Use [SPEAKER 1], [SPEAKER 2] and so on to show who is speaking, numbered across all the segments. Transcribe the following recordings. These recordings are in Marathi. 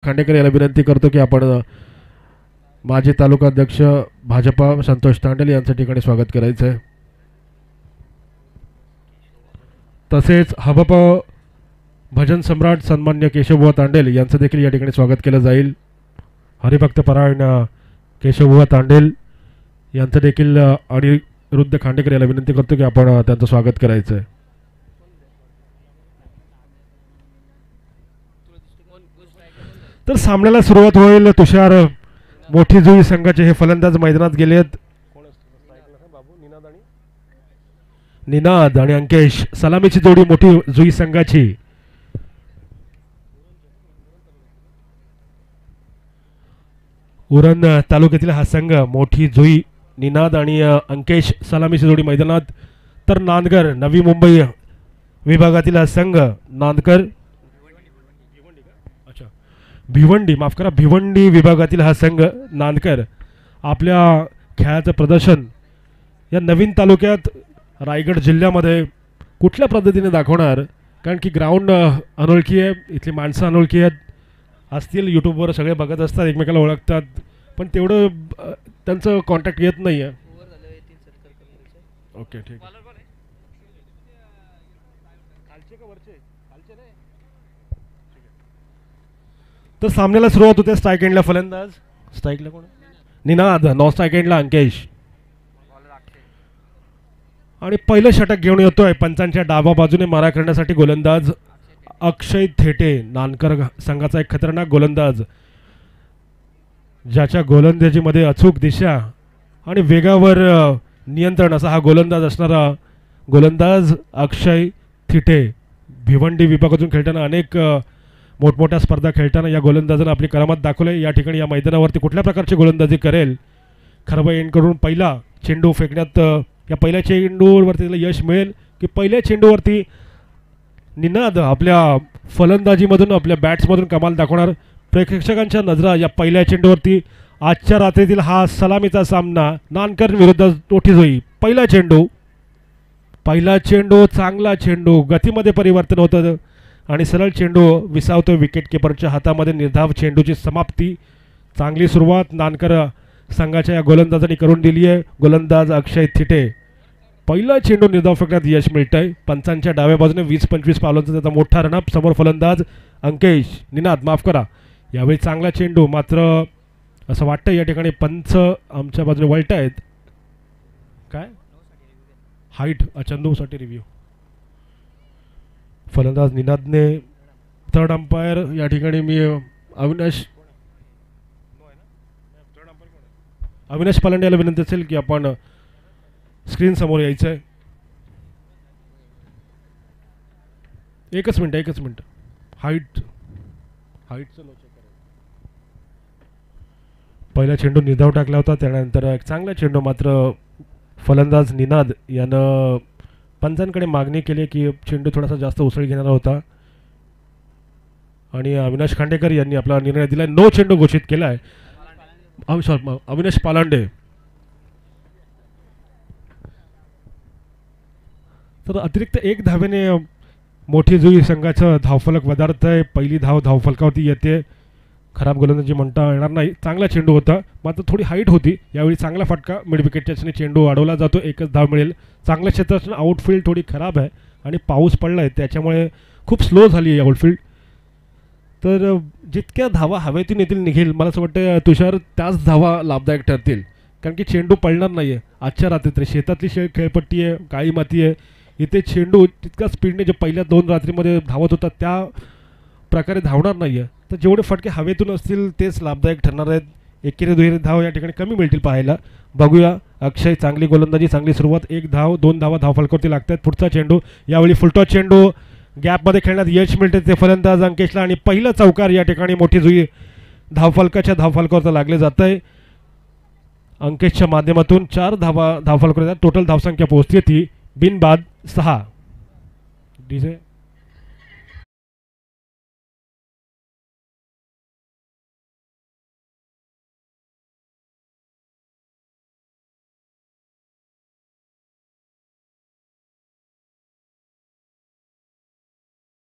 [SPEAKER 1] खांडेकर याला विनंती करतो की आपण माजी तालुका अध्यक्ष भाजपा संतोष तांडेल यांच्या ठिकाणी स्वागत करायचं आहे. तसेच हबप भजन सम्राट सन्मान्य केशवबुवा तांडेल यांचं देखील या ठिकाणी स्वागत केलं जाईल. हरिभक्त परायण केशवबुवा तांडेल यांचं देखील अनिरुद्ध खांडेकर याला विनंती करतो की आपण त्यांचं स्वागत करायचं आहे. तर सामन्याला सुरुवात होईल. तुषार मोठी जुई संघाचे हे फलंदाज मैदानात गेलेत. निनाद आणि अंकेश सलामीची जोडी मोठी जुई संघाची. उरण तालुक्यातील हा संघ मोठी जुई निनाद आणि अंकेश सलामीची जोडी मैदानात. तर नांदकर नवी मुंबई विभागातील हा संघ नांदकर भिवंडी माफ करा भिवंडी विभागातील हा संघ नांदकर आपल्या खेळाचं प्रदर्शन या नवीन तालुक्यात रायगड जिल्ह्यामध्ये कुठल्या पद्धतीने दाखवणार. कारण की ग्राउंड अनोळखी आहे, इथली माणसं अनोळखी आहेत. असतील यूट्यूबवर सगळे बघत असतात, एकमेकाला ओळखतात, पण तेवढं त्यांचं कॉन्टॅक्ट येत नाही आहे. ओके ठीक आहे. तर सामन्याला सुरुवात होते. स्ट्राईक एंडला फलंदाज स्ट्राईकला कोण निनाद, नॉन स्ट्राईक एंडला अंकेश आणि पहिलं षटक घेऊन येतोय पंचांच्या डाव्या बाजूने मारा करण्यासाठी गोलंदाज अक्षय थेटे. नानकर संघाचा एक खतरनाक गोलंदाज ज्याच्या गोलंदाजीमध्ये अचूक दिशा आणि वेगावर नियंत्रण असा हा गोलंदाज असणारा गोलंदाज अक्षय थिटे. भिवंडी विभागातून खेळताना अनेक मोठमोठ्या स्पर्धा खेळताना या गोलंदाजानं आपली करामत दाखवली. या ठिकाणी या मैदानावरती कुठल्या प्रकारची गोलंदाजी करेल. खरबा एंडकडून पहिला चेंडू फेकण्यात या पहिल्या चेंडूवरती त्याला यश मिळेल की पहिल्या चेंडूवरती निनाद आपल्या फलंदाजीमधून आपल्या बॅट्समधून कमाल दाखवणार. प्रेक्षकांच्या नजरा या पहिल्या चेंडूवरती. आजच्या रात्रीतील हा सलामीचा सामना नानकर विरुद्ध मोठी जुई. पहिला चेंडू चांगला चेंडू, गतीमध्ये परिवर्तन होतं आणि सरळ चेंडू विसावतो विकेट किपरच्या हातामध्ये. निर्धाव चेंडूची समाप्ती. चांगली सुरुवात नानकर संघाच्या या गोलंदाजांनी करून दिली आहे. गोलंदाज अक्षय थिटे पहिला चेंडू निर्धाव फेकण्यात यश मिळतंय. पंचांच्या डाव्या बाजूने 20-25 पावलांचा त्याचा मोठा रनअप. समोर फलंदाज अंकेश निनाद माफ करा. यावेळी चांगला चेंडू, मात्र असं वाटतं या ठिकाणी पंच आमच्या बाजूने वळत आहेत. काय हाईट चंदूसाठी रिव्ह्यू. फलंदाज निनादने थर्ड अंपायर या ठिकाणी मी अविनाश पालंडे याला विनंती असेल की आपण स्क्रीन समोर यायचं आहे. एकच मिनिट हाईटचं पहिला चेंडू निर्धाव टाकला होता, त्यानंतर एक चांगला चेंडू, मात्र फलंदाज निनाद यानं पंचांकडे मागणी केली की चेंडू थोडासा जास्त उसळ घेणारा होता आणि अविनाश खांडेकर यांनी आपला निर्णय दिला. नो चेंडू घोषित केला आहे. अविनाश पालांडे. तर अतिरिक्त एक धावेने मोठी जुई संघाचं धावफलक वधारत आहे. पहिली धाव धावफलकावरती येते. खराब गोलंदाजी म्हणता येणार नाही. चांगला चेंडू होता, मात्र थोडी हाईट होती. यावेळी चांगला फटका मिड विकेटच्या चेंडू अडवला जातो. एकच धाव मिळेल. चांगल्या क्षेत्रात आउटफील्ड थोडी खराब आहे आणि पाऊस पडला आहे, त्याच्यामुळे खूप स्लो झाली आहे आउटफील्ड. तर जितक्या धावा हवेतून येतील निघेल, मला असं वाटतं तुषार त्याच धावा लाभदायक ठरतील. कारण की चेंडू पडणार नाही आहे. आजच्या रात्री शेतातली खेळपट्टी आहे, काळी माती आहे. इथे चेंडू तितक्या स्पीडने जे पहिल्या 2 रात्रीमध्ये धावत होता त्या प्रकारे धावणार नाही आहे. तर जेवढे फटके हवेतून असतील तेच लाभदायक ठरणार आहेत. एकेरी दुहेरी धाव या ठिकाणी कमी मिळतील पाहायला. बघूया. अक्षय चांगली गोलंदाजी, चांगली सुरुवात. 1 धाव 2 धावा धावफलकावरती लागतात. पुढचा चेंडू यावेळी फुलटॉस चेंडू गॅपमध्ये खेळण्यात यश मिळते ते फलंदाज अंकेशला आणि पहिलं चौकार या ठिकाणी मोठी जुई धावफलकावर लागले जात आहे. अंकेशच्या माध्यमातून 4 धावा धावफलकावर येतात. टोटल धावसंख्या पोहोचते ती बिनबाद 6. डीजे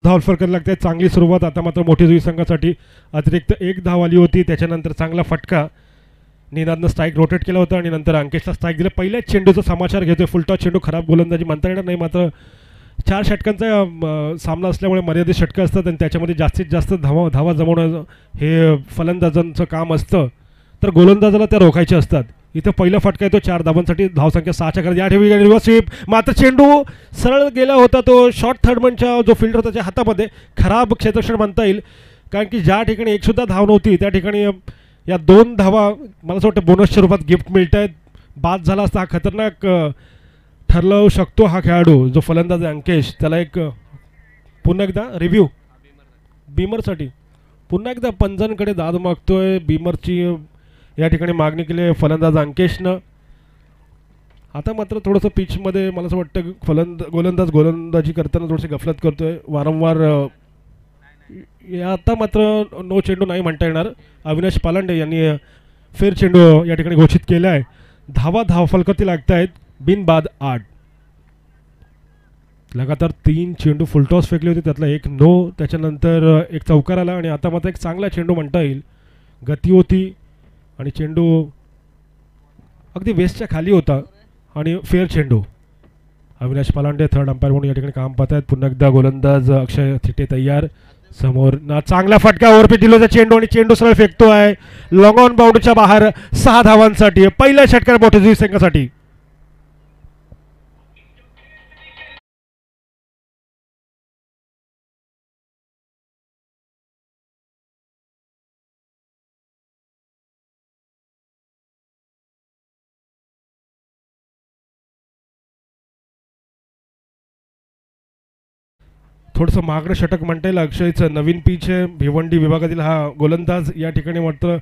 [SPEAKER 1] धाव फरकायला लागते. चांगली सुरुवात आता मात्र मोठी जुई संघासाठी. अतिरिक्त एक धाव आली होती. त्याच्यानंतर चांगला फटका निनादनं स्ट्राईक रोटेट केला होता आणि नंतर अंकेशला स्ट्राईक दिला. पहिल्याच चेंडूचा समाचार घेतोय. फुलटॉस चेंडू, खराब गोलंदाजी म्हणता येणार नाही, मात्र 4 षटकांचा सामना असल्यामुळे मर्यादित षटकं असतात आणि त्याच्यामध्ये जास्तीत जास्त धावा जमवणं हे फलंदाजांचं काम असतं, तर गोलंदाजाला त्या रोखायच्या असतात. इथं पहिला फटका येतो 4 धावांसाठी. धावसंख्या 6च्या घरात. या ठेवी रिव्हर्स स्वीप, मात्र चेंडू सरळ गेला होता. तो शॉर्ट थर्डमनच्या जो फिल्डर होता त्याच्या हातामध्ये. खराब क्षेत्ररक्षण म्हणता येईल, कारण की ज्या ठिकाणी एकसुद्धा धाव नव्हती त्या ठिकाणी या 2 धावा मला असं वाटतं बोनसच्या रूपात गिफ्ट मिळत आहेत. बाद झाला असता हा खतरनाक ठरवू शकतो हा खेळाडू जो फलंदाज आहे अंकेश. त्याला एक पुन्हा एकदा रिव्ह्यू बीमरसाठी पुन्हा एकदा पंजांकडे दाद मागतोय. बीमरची या ठिकाणी मागणी केली आहे फलंदाज अंकेशनं. आता मात्र थोडंसं पिचमध्ये मला असं वाटतं गोलंदाजी करताना थोडीशी गफलत करतोय वारंवार. आता मात्र नो चेंडू नाही म्हणता येणार. अविनाश पालांडे यांनी फेर चेंडू या ठिकाणी घोषित केला आहे. धाव फलकावरती लागत आहेत. बिनबाद 8. लगातार 3 चेंडू फुलटॉस फेकले होते, त्यातला एक नो, त्याच्यानंतर एक चौकार आला आणि आता मात्र एक चांगला चेंडू म्हणता येईल. गती होती आणि चेंडू अगदी वेस्टच्या खाली होता आणि फेअर चेंडू. अविनाश पालांडे थर्ड अंपायर म्हणून या ठिकाणी काम पाहत आहेत. पुन्हा एकदा गोलंदाज अक्षय थिटे तयार. समोर ना चांगला फटका, ओव्हरपिच दिलोचा चेंडू आणि चेंडू सरळ फेकतो आहे लॉंग ऑन बाउंड्रीच्या बाहेर. 6 धावांसाठी पहिल्या षटकार मोठ्या जुई संघासाठी. थोडंसं मागणं षटक म्हणता येईल अक्षयचं. नवीन पिच आहे. भिवंडी विभागातील हा गोलंदाज या ठिकाणी मात्र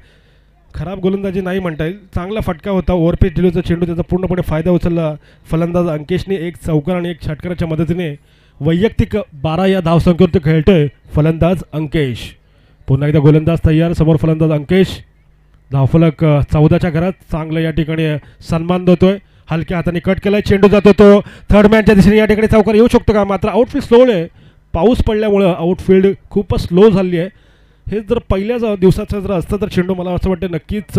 [SPEAKER 1] खराब गोलंदाजी नाही म्हणता येईल. चांगला फटका होता. ओव्हरपिच दिलोचा चेंडू, त्याचा पूर्णपणे फायदा उचलला फलंदाज अंकेशने. एक चौकार आणि एक षटकाराच्या मदतीने वैयक्तिक 12 या धावसंख्येवरती खेळतोय फलंदाज अंकेश. पुन्हा एकदा गोलंदाज तयार. समोर फलंदाज अंकेश. धावफलक 14च्या घरात. चांगलं या ठिकाणी सन्मान देतोय. हलक्या हाताने कट केलाय. चेंडू जातो तो थर्ड मॅनच्या दिशेने. या ठिकाणी चौकार येऊ शकतो का, मात्र आउटफील्ड स्लो आहे. पाऊस पडल्यामुळं आउटफील्ड खूपच स्लो झाली आहे. हे जर पहिल्याच दिवसाचं जर असतं तर चेंडू मला असं वाटतं नक्कीच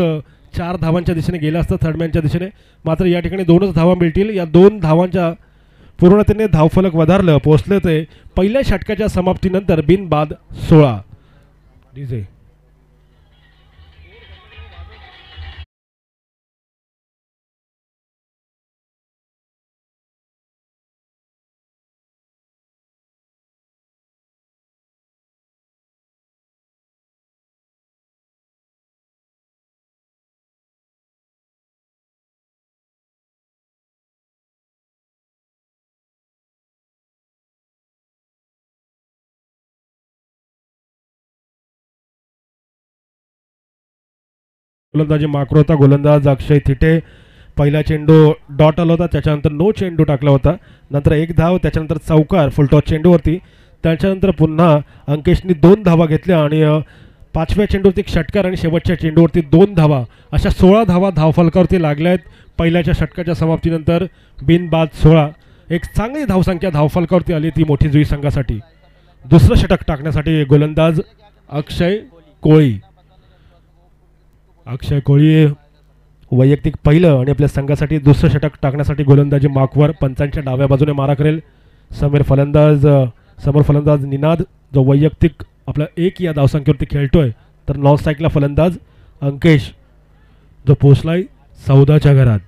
[SPEAKER 1] 4 धावांच्या दिशेने गेला असतं थर्ड मॅनच्या दिशेने. मात्र या ठिकाणी 2च धावा मिळतील. या 2 धावांच्या पूर्णतेने धावफलक वधारलं. पोहोचले ते पहिल्या षटकाच्या समाप्तीनंतर बिनबाद 16. डीजे गोलंदाजी माकरो होता. गोलंदाज अक्षय थिटे. पहिला चेंडू डॉट आला होता, त्याच्यानंतर नो चेंडू टाकला होता. नंतर एक धाव, त्याच्यानंतर चौकार फुलटॉस चेंडूवरती. त्याच्यानंतर पुन्हा अंकेशनी 2 धावा घेतल्या आणि 5व्या चेंडूवरती एक षटकार आणि शेवटच्या चेंडूवरती 2 धावा. अशा 16 धावा धावफलकावरती लागल्या आहेत पहिल्याच्या षटकाच्या समाप्तीनंतर. बिनबाद 16. एक चांगली धावसंख्या धावफलकावरती आली ती मोठी जुई संघासाठी. दुसरं षटक टाकण्यासाठी गोलंदाज अक्षय कोळी. अक्षय कोळी वैयक्तिक पहिलं आणि आपल्या संघासाठी दुसरं षटक टाकण्यासाठी गोलंदाजी मार्कवर. पंचांच्या डाव्या बाजूने मारा करेल. समोर फलंदाज निनाद जो वैयक्तिक आपला 1 या धावसंख्येवरती खेळतोय. तर नॉन स्ट्राईकला फलंदाज अंकेश जो पोचलाय 14च्या घरात.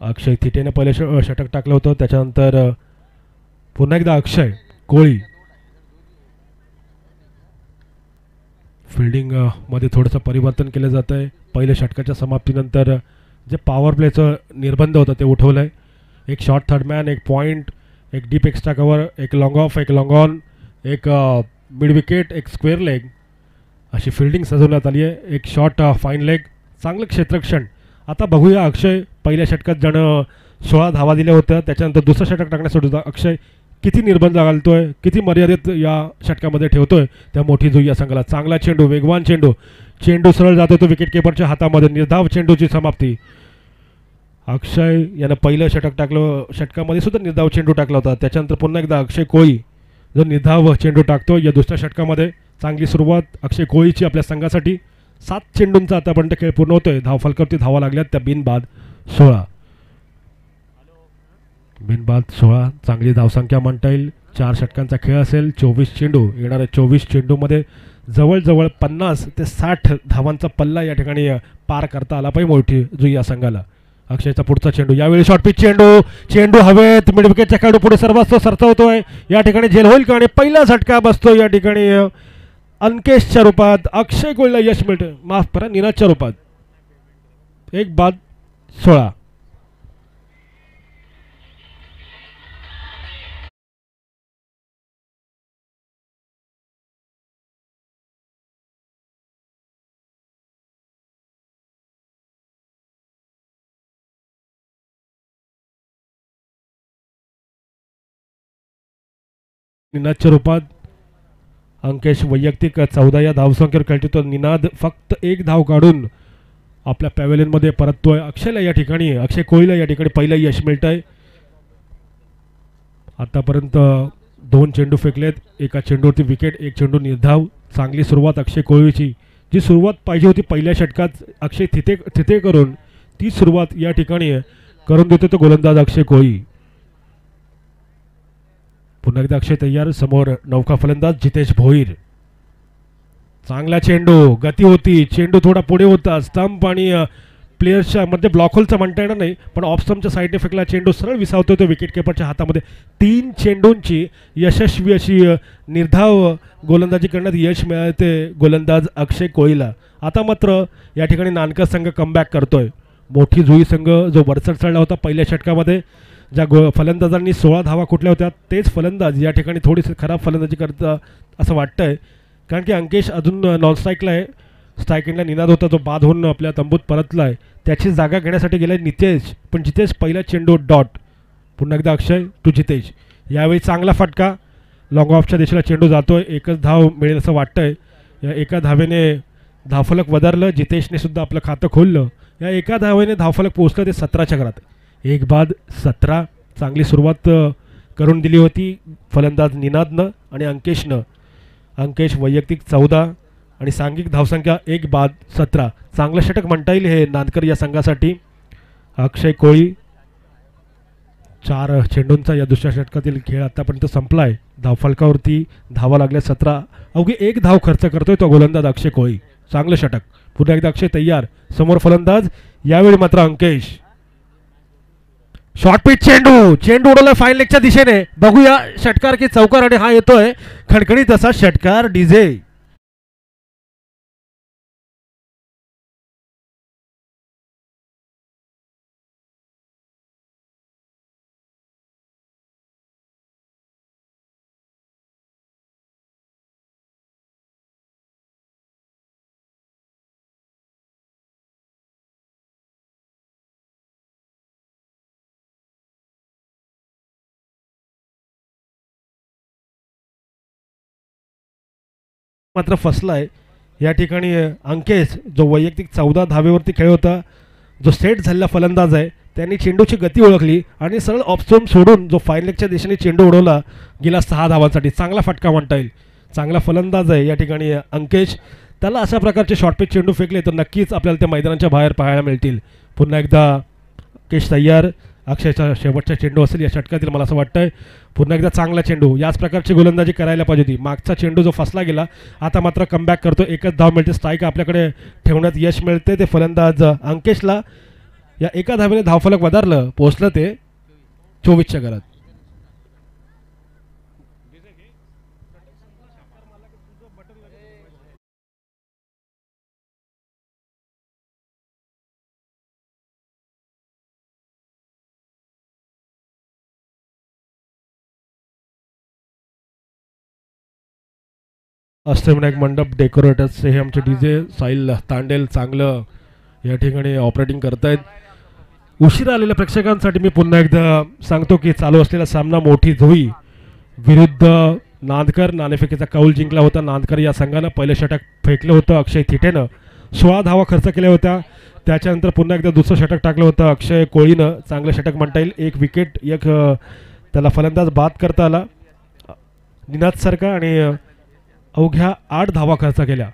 [SPEAKER 1] अक्षय थिटेने पहिले षटक टाकलं होतं. त्याच्यानंतर पुन्हा एकदा अक्षय कोळी. फिल्डिंग मध्ये थोडंसं परिवर्तन केलं जातं आहे. पहिल्या षटकाच्या समाप्तीनंतर जे पॉवर प्लेचं निर्बंध होतं ते उठवलं आहे. एक शॉर्ट थर्ड मॅन, एक पॉईंट, एक डीप एक्स्ट्रा कवर, एक लॉंग ऑफ, एक लॉंग ऑन, एक मिड विकेट, एक स्क्वेअर लेग अशी फिल्डिंग सजवण्यात आली आहे. एक शॉर्ट फाईन लेग, चांगलं क्षेत्ररक्षण. आता बघूया अक्षय पहिल्या षटकात ज्यानं 16 धावा दिल्या होत्या त्याच्यानंतर दुसरं षटक टाकण्यासाठी अक्षय किती निर्बंध घालतोय, किती मर्यादित या षटकामध्ये ठेवतोय त्या मोठी जुई या संघाला. चांगला चेंडू, वेगवान चेंडू. चेंडू सरळ जातो तो विकेट किपरच्या हातामध्ये. निर्धाव चेंडूची समाप्ती. अक्षय यानं पहिलं षटक टाकलं, षटकामध्ये सुद्धा निर्धाव चेंडू टाकला होता. त्याच्यानंतर पुन्हा एकदा अक्षय कोळी जो निर्धाव चेंडू टाकतो या दुसऱ्या षटकामध्ये. चांगली सुरुवात अक्षय कोळीची आपल्या संघासाठी. 7 चेंडूंचा आतापर्यंत खेळ पूर्ण होतोय. धावफलकावरती धावा लागल्यात त्या बिनबाद 16. बिनबाद 16 चांगली धावसंख्या म्हणता येईल. 4 षटकांचा खेळ असेल. 24 चेंडू, येणाऱ्या 24 चेंडूमध्ये जवळजवळ 50 ते 60 धावांचा पल्ला या ठिकाणी पार करता आला पाहिजे मोठी जुई या संघाला. अक्षयचा पुढचा चेंडू, यावेळी शॉर्ट पिच चेंडू, चेंडू हवेत, मिड विकेटच्या खेळाडू पुढे सर्वस्व सरसावतोय. या ठिकाणी झेल होईल का आणि पहिला झटका बसतो या ठिकाणी अंकेशच्या रूपात. अक्षय कोळीला यश मिळतं, माफ करा निनादच्या रूपात. 1 बाद 16. निनादच्या रूपात अंकेश वैयक्तिक 14 या धावसंख्येवर खेळतो. तो निनाद फक्त 1 धाव काढून आपल्या पॅव्हेलियनमध्ये परततोय. अक्षयला या ठिकाणी, अक्षय कोळीला या ठिकाणी पहिलं यश मिळतंय. आतापर्यंत 2 चेंडू फेकलेत, एका चेंडूवरती विकेट, 1 चेंडू निर्धाव. चांगली सुरुवात अक्षय कोळीची. जी सुरुवात पाहिजे होती पहिल्या षटकात अक्षय थिते करून, ती सुरुवात या ठिकाणी करून देतो तो गोलंदाज अक्षय कोळी. पुन्हा एकदा अक्षय तयार, समोर नौका फलंदाज जितेश भोईर. चांगला चेंडू, गती होती, चेंडू थोडा पुढे होता, स्टंप आणि प्लेयर्सच्या मध्ये ब्लॉक होलचा म्हणता येणार नाही, पण ऑफ स्टंपच्या साईडने फेकला चेंडू सरळ विसावतो तो विकेट किपरच्या हातामध्ये. 3 चेंडूंची यशस्वी अशी निर्धाव गोलंदाजी करण्यात यश मिळते गोलंदाज अक्षय कोळीला. आता मात्र या ठिकाणी नानकर संघ कमबॅक करतोय. मोठी जुई संघ जो वरचढ चढला होता पहिल्या षटकामध्ये, ज्या फलंदाजांनी 16 धावा कुठल्या होत्या, तेच फलंदाज या ठिकाणी थोडीशी खराब फलंदाजी करता असं वाटतंय. कारण की अंकेश अजून नॉन स्ट्राईकला आहे. स्ट्राईक एंडला निनाद होता, जो बाद होऊन आपल्या तंबूत परतला आहे. त्याची जागा घेण्यासाठी गेलाय नितेश, पण जितेश पहिला चेंडू डॉट. पुन्हा एकदा अक्षय टू जितेश. यावेळी चांगला फटका, लॉंग ऑफच्या दिशेला चेंडू जातोय. 1च धाव मिळेल असं वाटतंय. या एका धावेने धावफलक वधारलं. जितेशने सुद्धा आपलं खातं खोललं. या एका धावेने धावफलक पोहोचलं ते 17च्या घरात. 1 बाद 17. चांगली सुरुवात करून दिली होती फलंदाज निनादनं आणि अंकेशनं. अंकेश वैयक्तिक 14 आणि सांघिक धावसंख्या 1 बाद 17. चांगलं षटक म्हणता येईल हे नानकर या संघासाठी. अक्षय कोळी 4 चेंडूंचा या दुसऱ्या षटकातील खेळ आतापर्यंत संपला आहे. धावफलकावरती धावा लागल्या 17. अवघी 1 धाव खर्च करतोय तो गोलंदाज अक्षय कोळी. चांगलं षटक. पुन्हा एकदा अक्षय तयार, समोर फलंदाज, यावेळी मात्र अंकेश. शॉर्ट पिच चेंडू, चेंडू उडवला फाईन लेगच्या दिशेने. बघूया षटकार की चौकार, आणि हा येतोय खणखणीत असा षटकार डीजे. मात्र फसलाय या ठिकाणी अंकेश, जो वैयक्तिक 14 धावेवरती खेळ होता, जो सेट झालेला फलंदाज आहे, त्यांनी चेंडूची गती ओळखली आणि सरळ ऑफस्टोन सोडून जो फाईन लेगच्या दिशेने चेंडू उडवला गेला 6 धावांसाठी. चांगला फटका म्हणता येईल. चांगला फलंदाज आहे या ठिकाणी अंकेश. त्याला अशा प्रकारचे शॉर्टपिच चेंडू फेकले तर नक्कीच आपल्याला त्या मैदानाच्या बाहेर पाहायला मिळतील. पुन्हा एकदा अंकेश तयार. अक्षयचा शेवटचा चेंडू असेल या षटकातील मला असं वाटतंय. पुन्हा एकदा चांगला चेंडू. याच प्रकारची गोलंदाजी करायला पाहिजे होती. मागचा चेंडू जो फसला गेला, आता मात्र कमबॅक करतो. 1च धाव मिळते. स्ट्राईक आपल्याकडे ठेवण्यात यश मिळते ते फलंदाज अंकेशला. या एका धावेने धावफलक वधारलं, पोहोचलं ते 24च्या घरात. अष्टविनायक मंडप डेकोरेटर्सचे हे आमचे डीजे साहिल तांडेल चांगलं या ठिकाणी ऑपरेटिंग करतायत. उशिरा आलेल्या प्रेक्षकांसाठी मी पुन्हा एकदा सांगतो की चालू असलेला सामना मोठी झोई विरुद्ध नांदकर. नाणेफेकीचा कौल जिंकला होता नांदकर या संघानं. पहिलं षटक फेकलं होतं अक्षय थिटेनं 16 धावा खर्च केल्या होत्या. त्याच्यानंतर पुन्हा एकदा दुसरं षटक टाकलं होतं अक्षय कोळीनं. चांगलं षटक म्हणता येईल. एक विकेट त्याला फलंदाज बाद करता आला निनाद सरका आणि अवघ्या 8 धावा खर्च केल्या,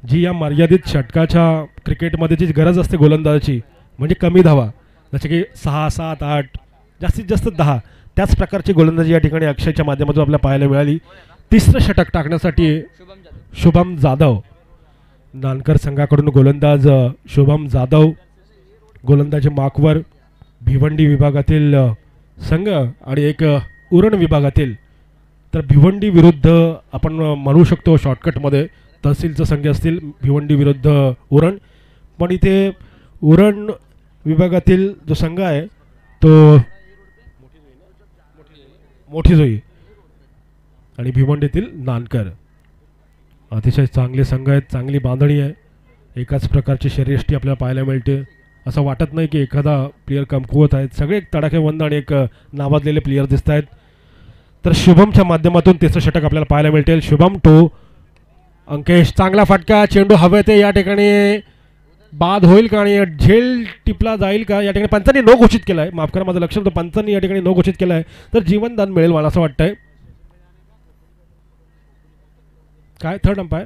[SPEAKER 1] जी या मर्यादित षटकाच्या क्रिकेटमध्ये जी गरज असते गोलंदाजाची म्हणजे कमी धावा, जसे की 6, 7, 8 जास्तीत जास्त 10, त्याच प्रकारची गोलंदाजी या ठिकाणी अक्षयच्या माध्यमातून आपल्याला पाहायला मिळाली. तिसरं षटक टाकण्यासाठी शुभम जाधव नानकर संघाकडून गोलंदाज शुभम जाधव गोलंदाजी मार्कवर भिवंडी विभागातील संघ आणि एक उरण विभागातील. तर भिवंडी विरुद्ध आपण म्हणू शकतो शॉर्टकटमध्ये तहसीलचं संघ असतील भिवंडी विरुद्ध उरण, पण इथे उरण विभागातील जो संघ आहे तो मोठी जोई आणि भिवंडीतील नानकर. अतिशय चांगले संघ आहेत, चांगली बांधणी आहे, एकाच प्रकारची शर्यष्टी आपल्याला पाहायला मिळते. असं वाटत नाही की एखादा प्लेयर कमकुवत आहेत, सगळे एक तडाखेबंद आणि एक नावाजलेले प्लेयर दिसत आहेत. तर शुभमच्या माध्यमातून तिसरं षटक आपल्याला पाहायला मिळतील. शुभम टू अंकेश, चांगला फटका, चेंडू हवेत या ठिकाणी बाद होईल का आणि झेल टिपला जाईल का, या ठिकाणी पंचांनी नो घोषित केला आहे. माफ करा माझं लक्ष नव्हतं, पंचांनी या ठिकाणी नो घोषित केला आहे. तर जीवनदान मिळेल मला असं वाटतंय. काय थर्ड अंपायर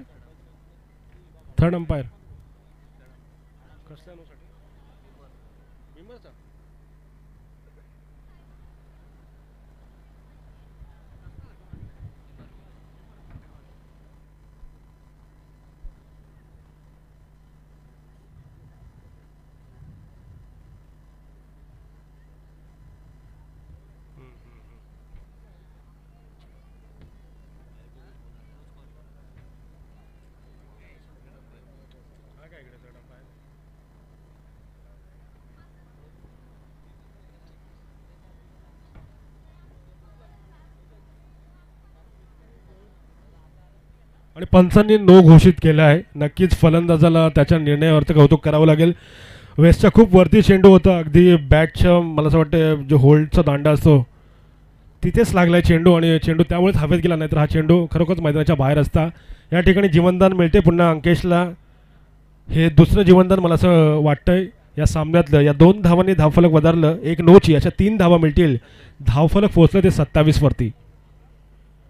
[SPEAKER 1] आणि पंचांनी नो घोषित केला आहे. नक्कीच फलंदाजाला त्याच्या निर्णयावरती कौतुक करावं लागेल. वेस्टचा खूप वरती चेंडू होता, अगदी बॅटच्या मला असं वाटतं जो होल्डचा दांडा असतो तिथेच लागला आहे चेंडू आणि चेंडू त्यामुळेच हवेत गेला, नाहीतर हा चेंडू खरोखरच मैदानाच्या बाहेर असता. या ठिकाणी जीवनदान मिळते पुन्हा अंकेशला. हे दुसरं जीवनदान मला असं वाटतंय या सामन्यातलं. या 2 धावांनी धावफलक वधारलं, एक नोची, अशा 3 धावा मिळतील. धावफलक पोहोचलं ते 27 वरती.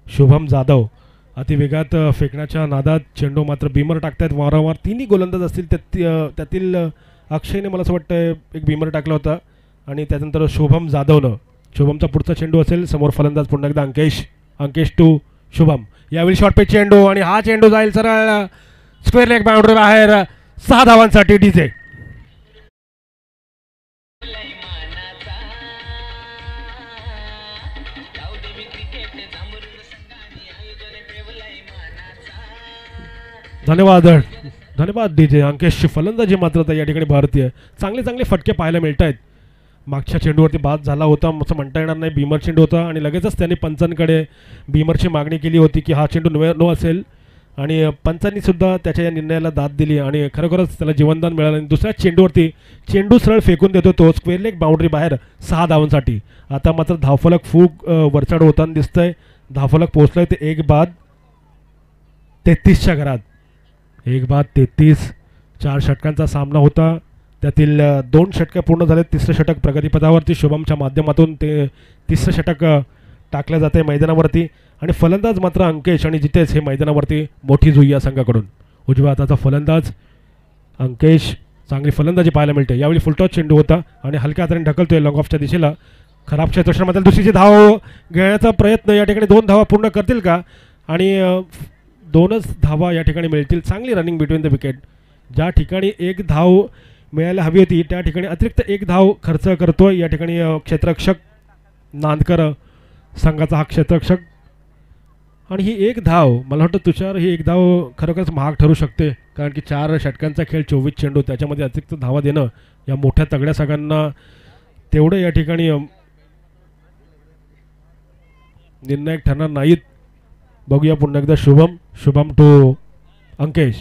[SPEAKER 1] शुभम जाधव अतिवेगात फेकण्याच्या नादात चेंडू मात्र बीमर टाकतायत वारंवार. 3ही गोलंदाज असतील त्यातील अक्षयने मला असं वाटतं एक बीमर टाकला होता आणि त्यानंतर शुभम जाधवनं. शुभमचा पुढचा चेंडू असेल, समोर फलंदाज पुन्हा एकदा अंकेश टू शुभम. यावेळी शॉर्ट पिच चेंडू आणि हा चेंडू जाईल सरळ स्क्वेअर लेग बाउंड्री बाहेर. 6 धावांसाठी डीजे. धन्यवाद डीजे. अंकेशची फलंदाजी मात्र या ठिकाणी भारतीय चांगले फटके पाहायला मिळत आहेत. मागच्या चेंडूवरती बाद झाला होता असं म्हणता येणार नाही, बीमर चेंडू होता आणि लगेचच त्यांनी पंचांकडे बीमरची मागणी केली होती की हा चेंडू नो असेल आणि पंचांनी सुद्धा त्याच्या या निर्णयाला दाद दिली आणि खरोखरच त्याला जीवनदान मिळालं. आणि दुसऱ्या चेंडूवरती चेंडू सरळ फेकून देतो तो स्क्वेअर लेग बाउंड्री बाहेर 6 धावांसाठी. आता मात्र धावफलक फूग वरचढ होताना दिसतंय. धावफलक पोहोचलाय ते 1 बाद 33च्या घरात. 1 बाद 33. 4 षटकांचा सामना होता, त्यातील 2 षटकं पूर्ण झाले. तिसरं षटक प्रगतीपथावरती शुभमच्या माध्यमातून ते तिसरं षटक टाकलं जाते मैदानावरती आणि फलंदाज मात्र अंकेश आणि जितेश हे मैदानावरती मोठी जुई या संघाकडून. उजव्या हाताचा फलंदाज अंकेश, चांगली फलंदाजी पाहायला मिळते. यावेळी फुलटॉस चेंडू होता आणि हलक्या हाताने ढकलतोय लॉंग ऑफच्या दिशेला. खराब क्षेत्ररक्षणामध्ये दुसरीची धाव घेण्याचा प्रयत्न, या ठिकाणी 2 धावा पूर्ण करतील का आणि 2च धावा या ठिकाणी मिळतील. चांगली रनिंग बिटवीन द विकेट. ज्या ठिकाणी 1 धाव मिळायला हवी होती त्या ठिकाणी अतिरिक्त 1 धाव खर्च करतोय या ठिकाणी क्षेत्ररक्षक नांदकर संघाचा हा क्षेत्ररक्षक. आणि ही 1 धाव मला वाटतं तुषार, ही 1 धाव खरोखरच महाग ठरू शकते, कारण की 4 षटकांचा खेळ, 24 चेंडू, त्याच्यामध्ये अतिरिक्त धावा देणं या मोठ्या तगड्या संघांना तेवढं या ठिकाणी निर्णायक ठरणार नाहीत. बघूया पुन्हा एकदा शुभम टू अंकेश.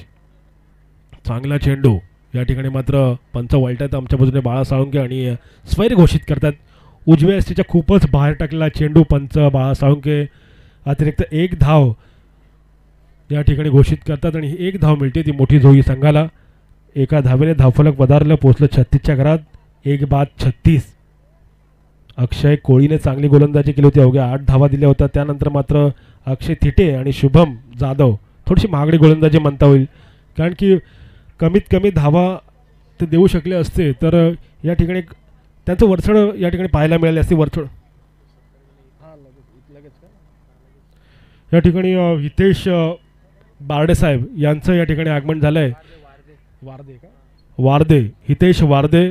[SPEAKER 1] चांगला चेंडू. या ठिकाणी मात्र पंच वळतात आमच्या बाजूने बाळा साळुंके आणि स्वैर घोषित करतात. उजव्या एसटीच्या खूपच बाहेर टाकलेला चेंडू पंच बाळा साळुंके अतिरिक्त 1 धाव या ठिकाणी घोषित करतात आणि ही 1 धाव मिळते ती मोठी जोई संघाला. एका धावेने धावफलक पदार्थ पोहोचलं 36च्या घरात. 1-36. अक्षय कोळीने चांगली गोलंदाजी केली होती, अवघ्या 8 धावा दिल्या होत्या. त्यानंतर मात्र अक्षय थिटे आणि शुभम जाधव थोडीशी महागडी गोलंदाजी म्हणता होईल, कारण की कमीत कमी धावा ते देऊ शकले असते तर या ठिकाणी त्यांचं वरचढ या ठिकाणी पाहायला मिळाले असते. वरचढ या ठिकाणी हितेश बारडे साहेब यांचं या ठिकाणी आगमन झालं आहे. वारदे हितेश वारदे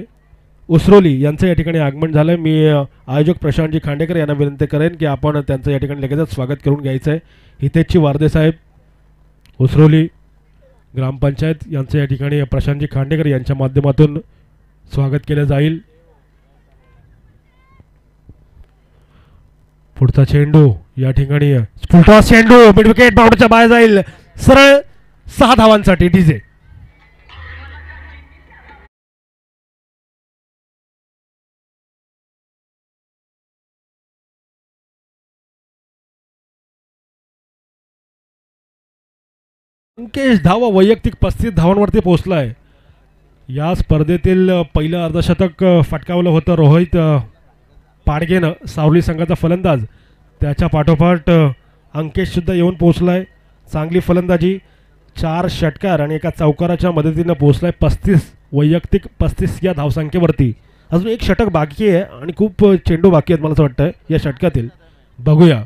[SPEAKER 1] उसरोली यांचं या ठिकाणी आगमन झालं आहे. मी आयोजक प्रशांतजी खांडेकर यांना विनंती करेन की आपण त्यांचं या ठिकाणी लगेचच स्वागत करून घ्यायचं आहे. हितेशजी वारदे साहेब उसरोली ग्रामपंचायत यांचं या ठिकाणी प्रशांतजी खांडेकर यांच्या माध्यमातून स्वागत केलं जाईल. पुढचा चेंडू या ठिकाणी फुलटॉस चेंडू मिड विकेट बाउंड्रीच्या बाहेर जाईल. सरळ 6 धावांसाठी डीजे. अंकेश धावा वैयक्तिक 35 धावांवरती पोहोचलाय. या स्पर्धेतील पहिलं अर्धशतक फटकावलं होतं रोहित पाडगेनं, सावली संघाचा फलंदाज. त्याच्या पाठोपाठ अंकेश सुद्धा येऊन पोहोचलाय. चांगली फलंदाजी, 4 षटकार आणि एका चौकाराच्या मदतीनं पोहोचलाय 35 वैयक्तिक 35 या धावसंख्येवरती. अजून एक षटक बाकी आहे आणि खूप चेंडू बाकी आहेत मला असं वाटतं या षटकातील. बघूया.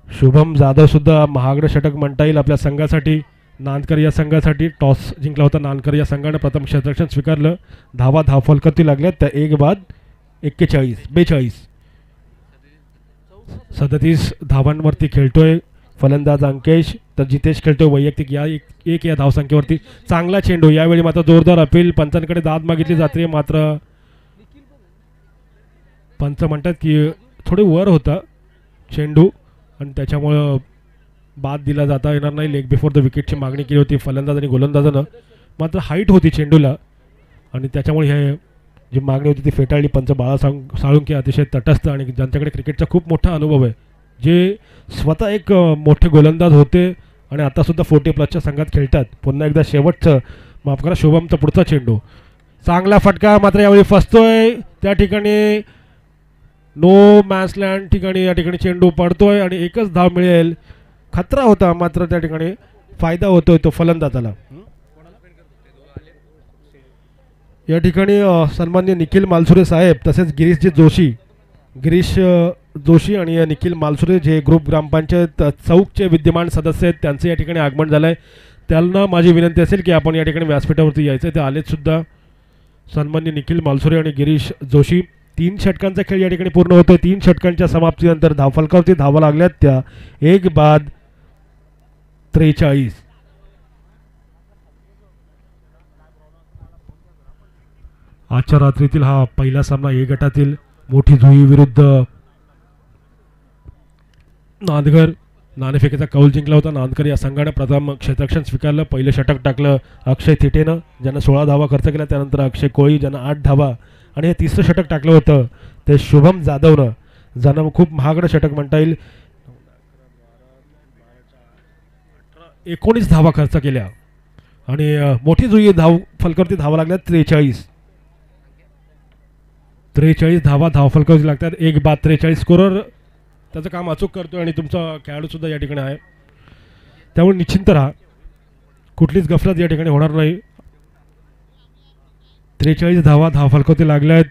[SPEAKER 1] शुभम जाधव सुद्धा महागडं षटक म्हणता येईल आपल्या संघासाठी. नांदकर या संघासाठी टॉस जिंकला होता. नांदकर या संघाने प्रथम क्षेत्ररक्षण स्वीकारलं. धावफलकावरती लागल्या त्या 1-41 37 धावांवरती खेळतोय फलंदाज अंकेश, तर जितेश खेळतोय वैयक्तिक या धावसंख्येवरती. चांगला चेंडू, यावेळी मात्र जोरदार अपील. पंचांकडे दाद मागितली जाते, मात्र पंच म्हणतात की थोडे वर होता चेंडू आणि त्याच्यामुळं बाद दिला जाता येणार नाही. लेग बिफोर द विकेटची मागणी केली होती फलंदाज आणि गोलंदाजानं, मात्र हाईट होती चेंडूला आणि त्याच्यामुळे हे जी मागणी होती ती फेटाळली. पंच बाळा साळुंके अतिशय तटस्थ आणि ज्यांच्याकडे क्रिकेटचा खूप मोठा अनुभव आहे, जे स्वतः एक मोठे गोलंदाज होते आणि आतासुद्धा 40+ संघात खेळतात. पुन्हा एकदा शेवटचं माफ करा शुभमचा पुढचा चेंडू, चांगला फटका, मात्र यावेळी फसतोय. त्या ठिकाणी नो मॅन्सलँड ठिकाणी या ठिकाणी चेंडू पडतोय आणि एकच धाव मिळेल. खतरा होता, मात्र त्या ठिकाणी फायदा होतोय तो फलंदाजाला. या ठिकाणी सन्माननीय निखिल मालसुरे साहेब तसेच गिरीश जोशी आणि निखिल मालसुरे जे ग्रुप ग्रामपंचायत चौकचे विद्यमान सदस्य आहेत त्यांचं या ठिकाणी आगमन झालं आहे. त्यांना माझी विनंती असेल की आपण या ठिकाणी व्यासपीठावरती यायचं. ते आलेत सुद्धा सन्माननीय निखिल मालसुरे आणि गिरीश जोशी. 3 षटकांचा खेळ या ठिकाणी पूर्ण होतोय. 3 षटकांच्या समाप्तीनंतर धावफलकावरती धावा लागल्यात त्या 1-43. आजच्या रात्रीतील हा पहिला सामना ए गटातील मोठी जुई विरुद्ध नांदगर. नाणेफेकीचा कौल जिंकला होता. नांदकर या संघाने प्रथम क्षेत्ररक्षण स्वीकारलं. पहिलं षटक टाकलं अक्षय थिटेनं, ज्यानं 16 धावा खर्च केल्या. त्यानंतर अक्षय कोळी ज्यानं 8 धावा आणि हे तिसरं षटक टाकलं होतं ते शुभम जाधवनं, ज्यानं खूप महागडं षटक म्हणता येईल. 19 धावा खर्च केल्या आणि मोठी जुई फलकावरती धावा लागल्या 43 धावा धावफलकावरती लागतात. 1-43 स्कोरर त्याचं काम अचूक करतोय आणि तुमचा खेळाडूसुद्धा या ठिकाणी आहे, त्यामुळे निश्चिंत राहा, कुठलीच गफलत या ठिकाणी होणार नाही. 43 धावा धावफलकावरती लागल्या आहेत.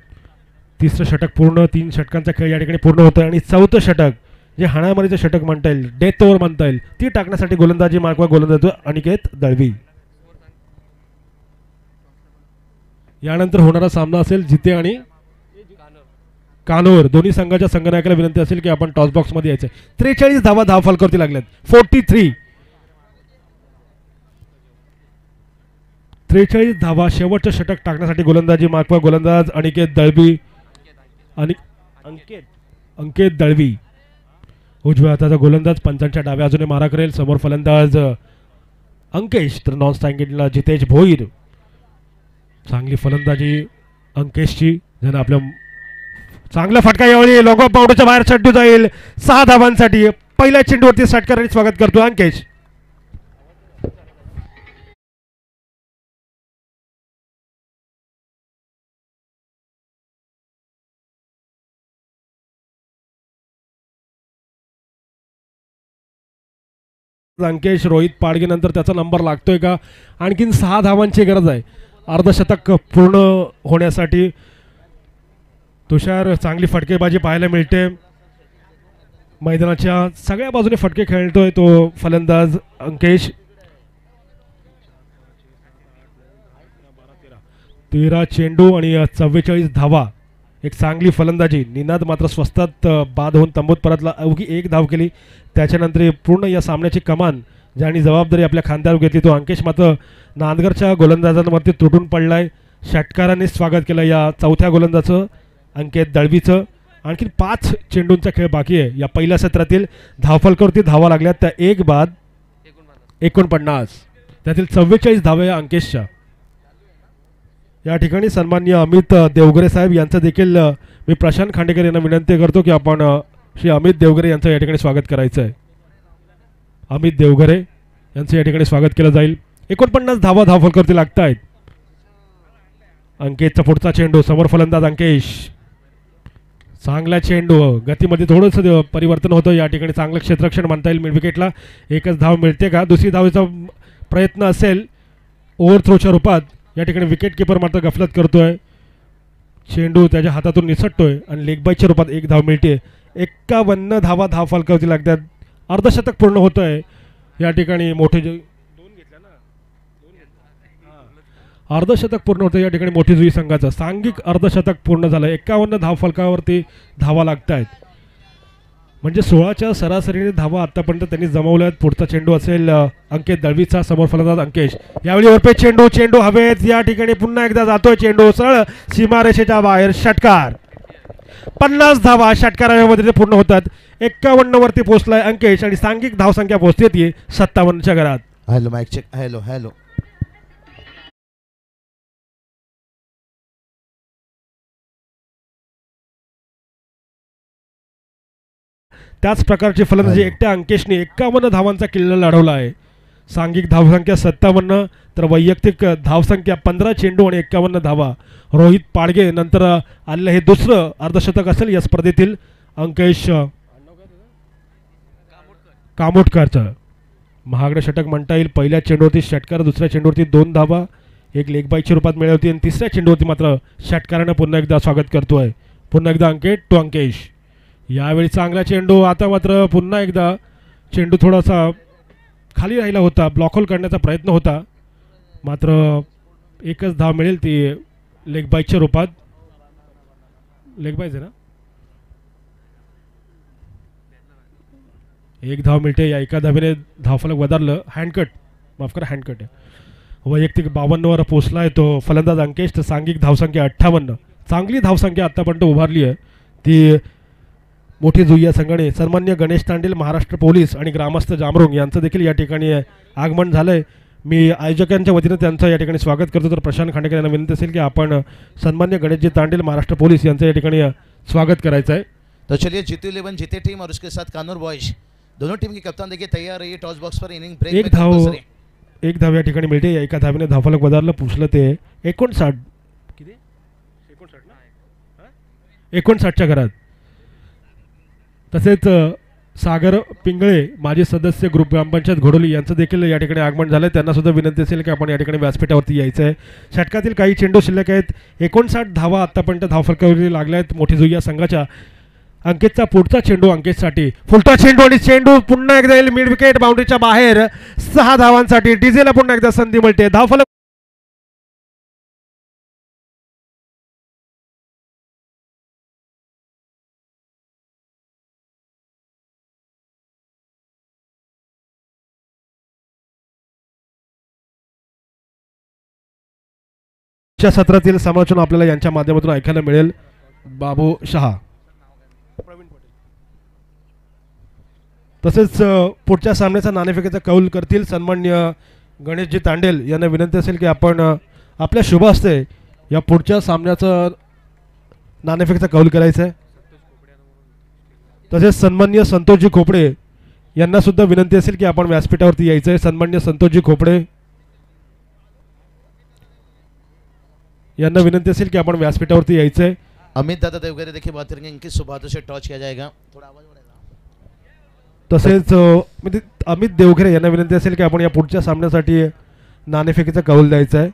[SPEAKER 1] तिसरं षटक पूर्ण, 3 षटकांचा खेळ या ठिकाणी पूर्ण होतं आणि चौथं षटक जे हाणामारीचं षटक म्हणता येईल, डेथ ओव्हर म्हणता येईल, ती टाकण्यासाठी गोलंदाजी मार्कवा गोलंदाज अनिकेत दळवी. यानंतर होणारा सामना असेल जिते आणि कानोर. दोन्ही संघाच्या संघनायकाला विनंती असेल की आपण टॉस बॉक्समध्ये यायचं. 43 धावा धावफलकावरती लागल्यात. 43 धावा. शेवटचं षटक टाकण्यासाठी गोलंदाजी मार्कवा गोलंदाज अनिकेत दळवी. अंकित दळवी उजव्या हाताचा गोलंदाज, पंचांच्या डाव्या बाजूने मारा करेल. समोर फलंदाज अंकेश, तर नॉन स्ट्रायकिंगला जितेश भोईर. चांगली फलंदाजी अंकेशची, ज्यानं आपल्या चांगला फटका यावेळी लॉंग ऑफ बाउंड्रीच्या बाहेर चेंडू जाईल 6 धावांसाठी. पहिल्या चेंडूवरती षटकाराने स्वागत करतो अंकेश. अंकेश रोहित पाडगेनंतर त्याचा नंबर लागतोय का? आणखीन 6 धावांची गरज आहे अर्धशतक पूर्ण होण्यासाठी. तुषार चांगली फटकेबाजी पाहायला मिळते. मैदानाच्या सगळ्या बाजूने फटके खेळतोय तो फलंदाज अंकेश. 13 चेंडू आणि 44 धावा. एक चांगली फलंदाजी. निनाद मात्र स्वस्तात बाद होऊन तंबूत परतला. अवघी 1 धाव केली. त्याच्यानंतर पूर्ण या सामन्याची कमान ज्याने जबाबदारी आपल्या खांद्यावर घेतली तो अंकेश मात्र नांदगडच्या गोलंदाजांवरती तुटून पडलाय. षटकाराने स्वागत केलं या चौथ्या गोलंदाजाचं अंकित दळवीचं. आणखी 5 चेंडूंचा खेळ बाकी आहे या पहिल्या सत्रातील. धावफलकावरती धावा लागल्यात त्या 1 बाद 49. त्यातील 44 धावा या अंकेशच्या. या ठिकाणी सन्माननीय अमित देवगरे साहेब यांचं देखील मी प्रशांत खांडेकर यांना विनंती करतो की आपण श्री अमित देवगरे यांचं या ठिकाणी स्वागत करायचं आहे. अमित देवगरे यांचं या ठिकाणी स्वागत केलं जाईल. 49 धावा धावफलकावरती लागत आहेत. अंकेशचा पुढचा चेंडू. समोर फलंदाज अंकेश. चांगला चेंडू. गतीमध्ये थोडंसं परिवर्तन होतं या ठिकाणी. चांगलं क्षेत्ररक्षण म्हणता येईल. मिड विकेटला 1च धाव मिळते का? दुसरी धावेचा प्रयत्न असेल ओव्हरथ्रोच्या रूपात. या ठिकाणी विकेट किपर मात्र गफलत करतोय. चेंडू त्याच्या हातातून निसटतोय आणि लेग बायच्या रूपात 1 धाव मिळते. 51 धावा धावफलकावरती लागतात. अर्धशतक पूर्ण होत आहे या ठिकाणी. मोठे अर्धशतक पूर्ण होतं या ठिकाणी. मोठी जुई संघाचं सांघिक अर्धशतक पूर्ण झालं. 51 धावफलकावरती धावा लागत आहेत. म्हणजे 16च्या सरासरीने धावा आतापर्यंत त्यांनी जमवल्यात. पुढचा चेंडू असेल अंकित दळवीचा. समोर फलंदाज अंकेश. यावेळी वरपे चेंडू. चेंडू हवेत या ठिकाणी. पुन्हा एकदा जातोय चेंडू सरळ सीमारेषेच्या बाहेर. षटकार. 50 धावा षटकारामध्ये पूर्ण होतात. 51 वरती पोहोचलाय अंकेश आणि सांघिक धावसंख्या पोहोचते ती 57च्या घरात.
[SPEAKER 2] Hello mike check. Hello hello.
[SPEAKER 1] त्याच प्रकारची फलंदाजी एकट्या अंकेशने 51 धावांचा किल्ला लढवला आहे. सांघिक धावसंख्या 57 तर वैयक्तिक धावसंख्या 15 चेंडू आणि 51 धावा. रोहित पाडगे नंतर आलेलं हे दुसरं अर्धशतक असेल या स्पर्धेतील. अंकेश कामोटकरचं महागडं षटक म्हणता येईल. पहिल्या चेंडूवरती षटकार. दुसऱ्या चेंडूवरती 2 धावा. 1 लेग बायच्या रूपात मिळाली होती आणि तिसऱ्या चेंडूवरती मात्र षटकारानं पुन्हा एकदा स्वागत करतोय. पुन्हा एकदा अंकित टू अंकेश. यावेळी चांगला चेंडू. आता मात्र पुन्हा एकदा चेंडू थोडासा खाली राहिला होता. ब्लॉक होल करण्याचा प्रयत्न होता मात्र 1च धाव मिळेल ती लेग बायच्या रूपात. लेग बायच आहे ना. 1 धाव मिळते. या एका धावेने धावफलक वधारलं. हँडकट माफ करा हँडकट आहे. वैयक्तिक 52 वर पोचला आहे तो फलंदाज अंकेश. तर सांघिक धावसंख्या 58. चांगली धावसंख्या आत्तापर्यंत उभारली आहे ती मोठी जुई या संघाने. सन्मान्य गणेश तांडेल महाराष्ट्र पोलीस आणि ग्रामस्थ जामरुंग यांचं देखील या ठिकाणी आगमन झालंय. मी आयोजकांच्या वतीनं त्यांचं या ठिकाणी स्वागत करतो. तर प्रशांत खांडेकर यांना विनंती असेल की आपण सन्मान्य गणेशजी तांडेल महाराष्ट्र पोलीस यांचं या ठिकाणी स्वागत करायचं आहे.
[SPEAKER 2] तो चलिए जीतू 11 जीते टीम और उसके साथ कानूर बॉयज दोनों टीम की कप्तान देखिए तैयार रहिए. टॉस बॉक्स पर इनिंग ब्रेक.
[SPEAKER 1] 1 धाव या ठिकाणी मिळते. या एका धावेने धावफलक वधारलं. पुसलं ते 59 किती 59च्या घरात. तसेच सागर पिंगळे माजी सदस्य ग्रुप ग्रामपंचायत घोडोली यांचं देखील या ठिकाणी आगमन झालं. त्यांना सुद्धा विनंती असेल की आपण या ठिकाणी व्यासपीठावरती यायचं आहे. षटकातील काही चेंडू शिल्लक आहेत. 59 धावा आत्तापर्यंत धावफलकावरती लागल्या आहेत मोठी जुई या संघाच्या. अंकितचा पुढचा चेंडू अंकितसाठी. फुलटा चेंडू आणि चेंडू पुन्हा एकदा येईल मिड विकेट बाउंड्रीच्या बाहेर. 6 धावांसाठी डीजेला पुन्हा एकदा संधी मिळते. धावफलक च्या सत्रातील समालोचन आपल्याला यांच्या माध्यमातून ऐकायला मिळेल. बाबू शहा. तसेच पुढच्या सामन्याचा नाणेफेकीचा कौल करतील सन्मान्य गणेशजी तांडेल यांना विनंती असेल की आपण आपल्या शुभ हस्ते या पुढच्या सामन्याचं नाणेफेकीचा कौल करायचा आहे. तसेच सन्मान्य संतोषजी खोपडे यांना सुद्धा विनंती असेल की आपण व्यासपीठावरती यायचं आहे. सन्मान्य संतोषजी खोपडे यांना विनंती असेल की आपण व्यासपीठावरती यायचं आहे.
[SPEAKER 2] अमित दादा देवगरे देखिए बात करेंगे. इनकी सुबातों से टॉच किया जाएगा. थोड़ा आवाज बढ़ेगा.
[SPEAKER 1] तसेच म्हणजे अमित देवघरे यांना विनंती असेल की आपण या पुढच्या सामन्यासाठी नाणेफेकीचा कौल द्यायचा आहे.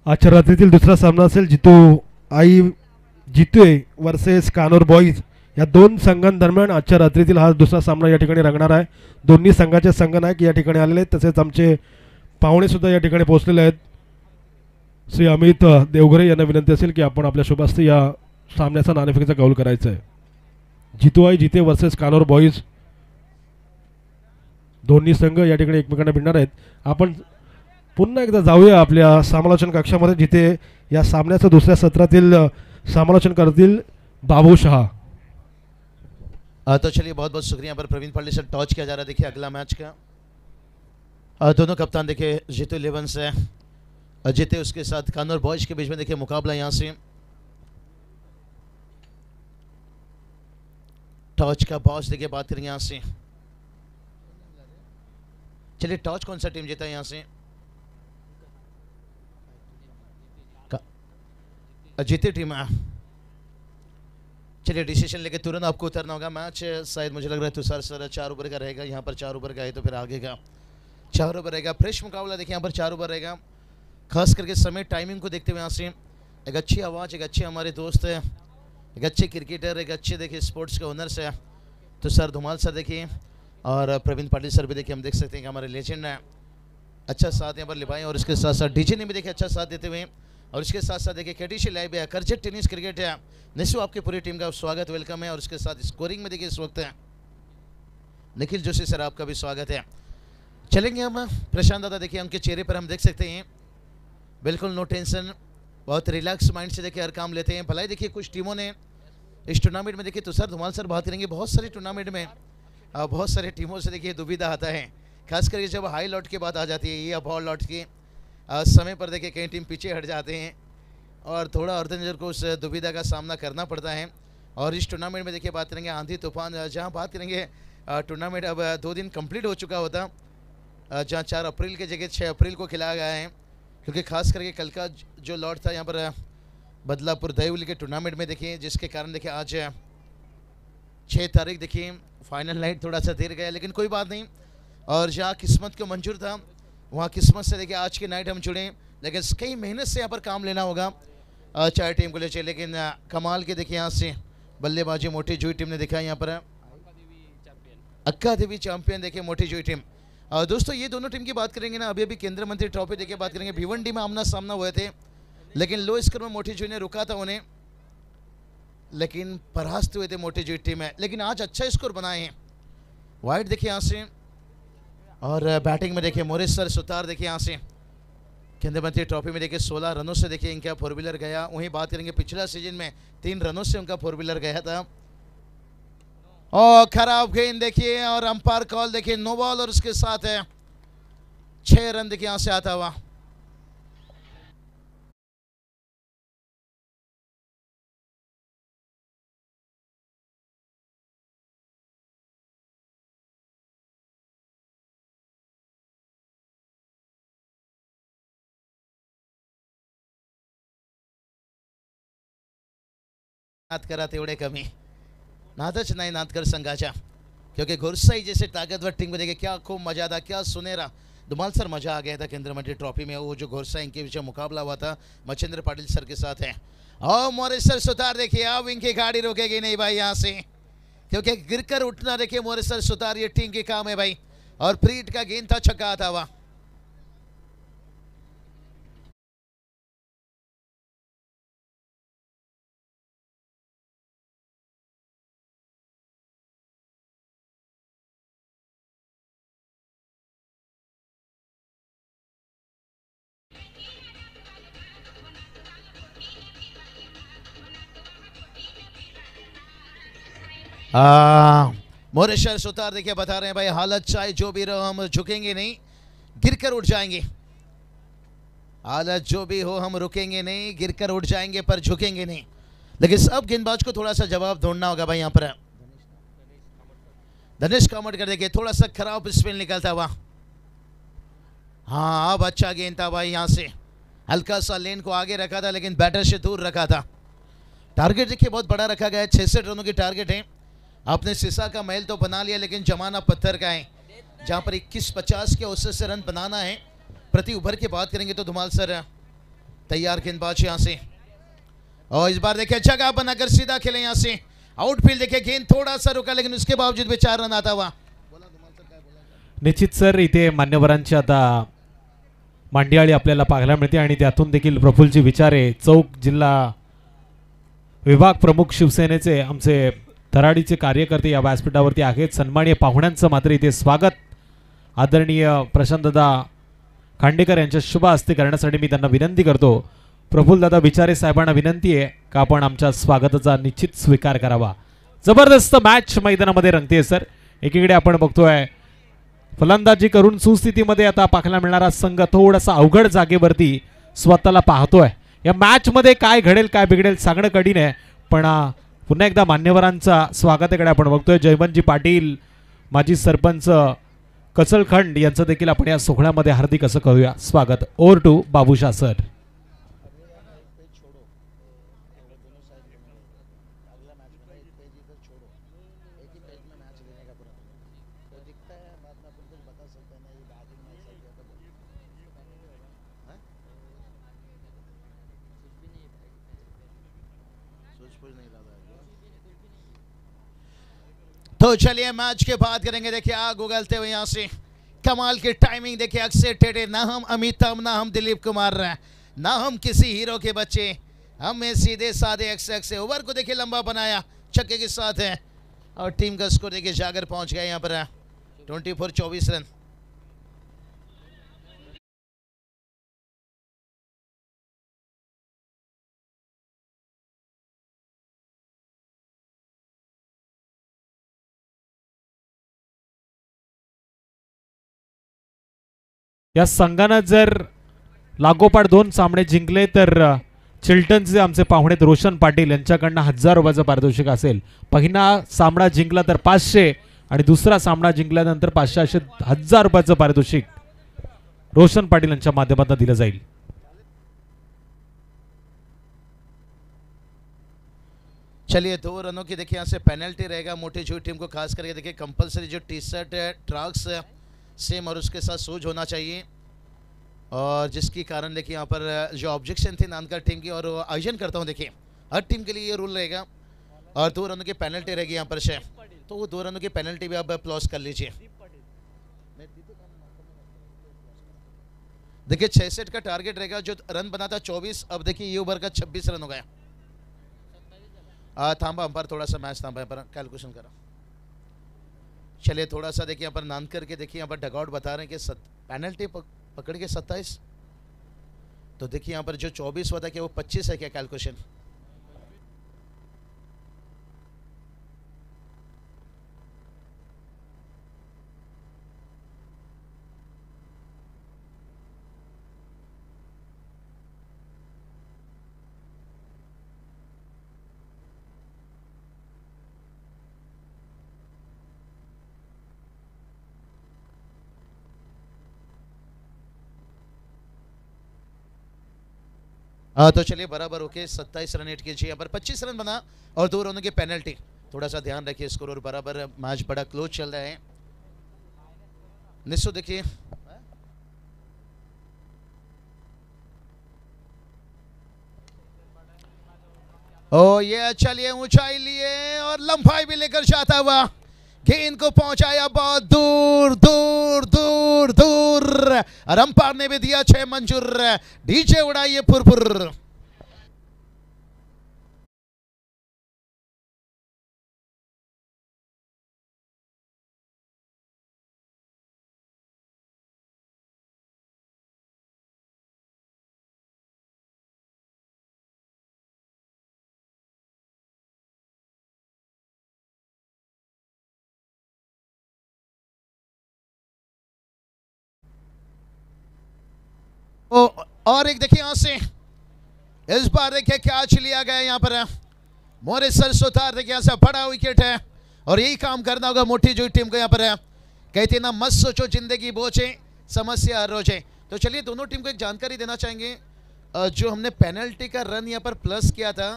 [SPEAKER 1] आजच्या रात्रीतील दुसरा सामना असेल जितोय वर्सेस कानोर बॉईज. या दोन संघांदरम्यान आजच्या रात्रीतील हा दुसरा सामना या ठिकाणी रंगणार आहे. दोन्ही संघाचे संघनायक या ठिकाणी आलेले आहेत. तसेच आमचे पाहुणे सुद्धा या ठिकाणी पोहोचलेले आहेत. श्री अमित देवघरे यांना विनंती असेल की आपण आपल्या शुभास्ते या सामन्याचा नाणेफेकीचा कौल करायचा आहे. जिते वर्सेस कानोर बॉईज दोन्ही संघ या ठिकाणी एकमेकांना भिडणार आहेत. आपण पुन्हा एकदा जाऊया आपल्या समालोचन कक्षामध्ये, जिथे या सामन्याचं दुसऱ्या सत्रातील समालोचन करतील बाबू शहा.
[SPEAKER 2] तो चलिए बहुत बहुत शुक्रिया पर प्रवीण पाटिल सर टॉच किया जा रहा है. देखिए अगला मैच का दोनों कप्तान देखिए जीतू 11 से जीते उसके साथ कानूर बॉयज के बीच में देखिए मुकाबला यहाँ से टॉच का बॉस देखिए बात करेंगे यहाँ से. चलिए टॉच कौन सा टीम जीता है यहाँ से? जीती टीम है. चलिए डिसीजन लेके तुरंत आपको उतरना होगा. मैच शायद मुझे लग रहा है तुषार सर 4 ओवर का रहेगा. यहाँ पर 4 ओवर का है तो फिर आगे का 4 ओवर रहेगा. फ्रेश मुकाबला देखिए यहाँ पर 4 ओवर रहेगा. खास करके समय टाइमिंग को देखते हुए यहाँ से एक अच्छी आवाज़, एक अच्छे हमारे दोस्त है, एक अच्छे क्रिकेटर, एक अच्छे देखिए स्पोर्ट्स के ओनर्स है तो सर धुमाल सर देखिए और प्रवीण पाटिल सर भी देखिए हम देख सकते हैं कि हमारे लेजेंड है अच्छा साथ यहाँ पर निभाएं. और इसके साथ साथ डीजे ने भी देखिए अच्छा साथ देते हुए और इसके साथ साथ देखिए केटीसी लाइव है, करजेट टेनिस क्रिकेट है. निशु आपकी पूरी टीम का स्वागत वेलकम है. और इसके साथ स्कोरिंग में देखिए इस वक्त है निखिल जोशी सर, आपका भी स्वागत है. चलेंगे हम प्रशांत दादा देखिए उनके चेहरे पर हम देख सकते हैं बिल्कुल नो टेंशन, बहुत रिलैक्स माइंड से देखिए हर काम लेते हैं. भलाई देखिए कुछ टीमों ने इस टूर्नामेंट में देखिए तुषार धुमाल सर बात करेंगे. बहुत सारे टूर्नामेंट में बहुत सारे टीमों से देखिए दुविधा आता है, खास करके जब हाई लॉट की बात आ जाती है या बॉल लॉट की समय पर देखिए कई टीम पीछे हट जाते हैं और थोड़ा ऑर्गेनाइजर को उस दुविधा का सामना करना पड़ता है. और इस टूर्नामेंट में देखिए बात करेंगे आंधी तूफान, जहां बात करेंगे टूर्नामेंट अब 2 दिन कंप्लीट हो चुका होता, जहां 4 अप्रैल की जगह 6 अप्रैल को खिलाया गया है. क्योंकि खास करके कल का जो लॉट था यहाँ पर बदलापुर दहीवली के टूर्नामेंट में देखिए, जिसके कारण देखिए आज 6 तारीख देखिए फाइनल नाइट थोड़ा सा देर गया, लेकिन कोई बात नहीं. और जहाँ किस्मत को मंजूर था वहाँ किस्मत से देखिए आज की नाइट हम जुड़े, लेकिन कई मेहनत से यहाँ पर काम लेना होगा चाहे टीम को ले चले. लेकिन कमाल के देखिए यहाँ से बल्लेबाजी मोटी जुई टीम ने दिखाया. यहाँ पर अक्का देवी चैंपियन देखिए मोटी जुई टीम. दोस्तों ये दोनों टीम की बात करेंगे ना, अभी अभी केंद्रीय मंत्री ट्रॉफी देखिए बात करेंगे. भिवंडी में आमना सामना हुए थे, लेकिन लो स्कोर में मोटी जुई ने रुका था उन्हें, लेकिन परास्त हुए थे मोटी जुई टीम है. लेकिन आज अच्छा स्कोर बनाए हैं. वाइड देखिए यहाँ से और बैटिंग में देखिए मोरेश्वर सुतार देखिए यहाँ से केंद्रीय मंत्री ट्रॉफी में देखिए 16 रनों से देखिए इनका 4 व्हीलर गया. वहीं बात करेंगे पिछला सीजन में 3 रनों से उनका 4 व्हीलर गया था. और खराब गेंद देखिए और अंपायर कॉल देखिए नो बॉल. और उसके साथ है 6 रन देखिए यहाँ से आता हुआ. नाद करा तेवढे कमी, नादच नाही नादकर संघाच्या. क्योंकि घुरसाई जैसे ताकतवर टीम में देखिए क्या खूब मजा था, क्या सुनहरा धुमाल सर मजा आ गया था केंद्रीय मंत्री ट्रॉफी में. वो जो घुरसाई इनके बीच मुकाबला हुआ था मच्छिंद्र पाटिल सर के साथ है. और मोरेश्वर सुतार देखिए अब इनकी गाड़ी रोकेगी नहीं भाई यहाँ से, क्योंकि गिरकर उठना देखिए मोरेश्वर सुतार ये टीम के काम है भाई. और फ्रीट का गेंद था, छक्का आता हुआ. मोरेश्वर सुतार देखिए बता रहे हैं भाई हालत चाहे जो भी रहो हम झुकेंगे नहीं, गिरकर उठ जाएंगे. हालत जो भी हो हम रुकेंगे नहीं, गिरकर उठ जाएंगे पर झुकेंगे नहीं. लेकिन सब गेंदबाज को थोड़ा सा जवाब ढूंढना होगा भाई. यहाँ पर धनेश कामतकर देखिए थोड़ा सा खराब स्पिन निकलता हुआ. हाँ अब अच्छा गेंद था भाई यहाँ से, हल्का सा लेन को आगे रखा था लेकिन बैटर से दूर रखा था। टारगेट देखिए बहुत बड़ा रखा गया है, 66 रनों की टारगेट है। आपने शीशा का महल तो बना लिया लेकिन जमाना पत्थर का है, जहां पर 21-50 के औसत से रन बनाना है। प्रति ओवर की बात करेंगे तो धुमाल सर तैयार गेंदबाज यहां से, और इस बार देखिए जगह बनाकर सीधा खेले यहां से। आउटफील्ड देखिए गेंद थोड़ा सा रुका लेकिन उसके बावजूद भी 4 रन आता हुआ।
[SPEAKER 3] निश्चित सर इथे मान्यवरांची आता मांडियाळी आपल्याला पाहायला मिळते आणि त्यातून देखील प्रफुल्लजी विचारे चौक जिल्हा विभाग प्रमुख शिवसेनेचे आमचे तराडीचे कार्यकर्ते या व्यासपीठावरती आहेत। सन्माननीय पाहुण्यांचं मात्र इथे स्वागत आदरणीय प्रशांतदादा खांडेकर यांच्या शुभ हस्ते करण्यासाठी मी त्यांना विनंती करतो। प्रफुल्लदादा विचारे साहेबांना विनंती आहे का आपण आमच्या स्वागताचा निश्चित स्वीकार करावा। जबरदस्त मॅच मैदानामध्ये रंगते सर। एकीकडे आपण बघतोय फलंदाजी करून सुस्थितीमध्ये आता पाहायला मिळणारा संघ थोडासा अवघड जागेवरती स्वतःला पाहतोय। या मॅच मध्ये काय घडेल काय बिघडेल सांगणं कठीण आहे, पण पुन्हा एकदा मान्यवरांचा स्वागताकडे आपण बघतोय। जयवंतजी पाटील माजी सरपंच कचलखंड यांचं देखील आपण या सोहळ्यामध्ये हार्दिक असं करूया स्वागत। Over to Babushah sir.
[SPEAKER 2] तो चलिए मैच के बात करेंगे। देखिए आग उगलते हुए यहाँ से कमाल की टाइमिंग देखिए, अक्षय टेढ़े, ना हम अमिताभ ना हम दिलीप कुमार ना हम किसी हीरो के बच्चे, हमें सीधे साधे अक्षय ओवर को देखिए लंबा बनाया छक्के के साथ है, और टीम का स्कोर देखिए जाकर पहुंच गया यहाँ पर 24-24 रन।
[SPEAKER 3] या संघानं जर लागोपाठ 2 सामने जिंकले तर चिल्टनचे आमचे पाहुणे रोशन पाटील यांच्याकडनं 1000 रुपयाचं पारितोषिक असेल। पहिला सामना जिंकला तर 500 आणि दुसरा सामना जिंकल्यानंतर 500 असे 1000 रुपयाचं पारितोषिक रोशन पाटील यांच्या माध्यमातून दिलं जाईल।
[SPEAKER 2] चलिए 2 रनों की देखिए यहाँ से पेनल्टी रहेगा मोटी छोटी टीम को, खास करके देखिए कंपलसरी जो टी शर्ट ट्रैक्स सेम और उसके साथ शूज होना चाहिए, और जिसकी कारण देखिए यहाँ पर जो ऑब्जेक्शन थी नानकर टीम की, और आयोजन करता हूँ देखिए हर टीम के लिए ये रूल रहेगा, और 2 रनों की पेनल्टी रहेगी यहाँ पर से, तो वो 2 रनों की पेनल्टी भी आप अप्लॉस कर लीजिए। देखिए 66 का टारगेट रहेगा, जो रन बना था 24, अब देखिए ये ओवर का 26 रन हो गया। थांबा अंपायर, थोड़ा सा मैच थांबा पर कैलकुलेशन करा। चलिए थोड़ा सा देखिए यहाँ पर नानकर के देखिए यहाँ पर डगआउट बता रहे हैं कि पेनल्टी पकड़ के 27, तो देखिए यहाँ पर जो 24 हुआ था क्या वो 25 है क्या कैलकुलेशन। तो चलिए बराबर ओके 27 रन एट कीजिए, यहाँ पर 25 रन बना और 2 रनों की पेनल्टी। थोड़ा सा ध्यान रखिए स्कोर, और बराबर मैच बड़ा क्लोज चल रहा है। निश्चय देखिए ओ ये चलिए ऊंचाई लिए और लंबाई भी लेकर जाता हुआ गेंद को पहुंचाया बहुत दूर दूर दूर दूर, और अंपायर ने भी दिया 6 मंजूर। डीजे उड़ाइए फुरफुर। और एक देखिए यहां से इस बार देखिए कैच लिया गया यहाँ पर मोरिस सरसोतार, देखिए यहाँ से बड़ा विकेट है, और यही काम करना होगा मोटी जो टीम को यहाँ पर कहते ना मत सोचो जिंदगी बोझे समस्या हर रोजे। तो चलिए दोनों टीम को एक जानकारी देना चाहेंगे। जो हमने पेनल्टी का रन यहाँ पर प्लस किया था,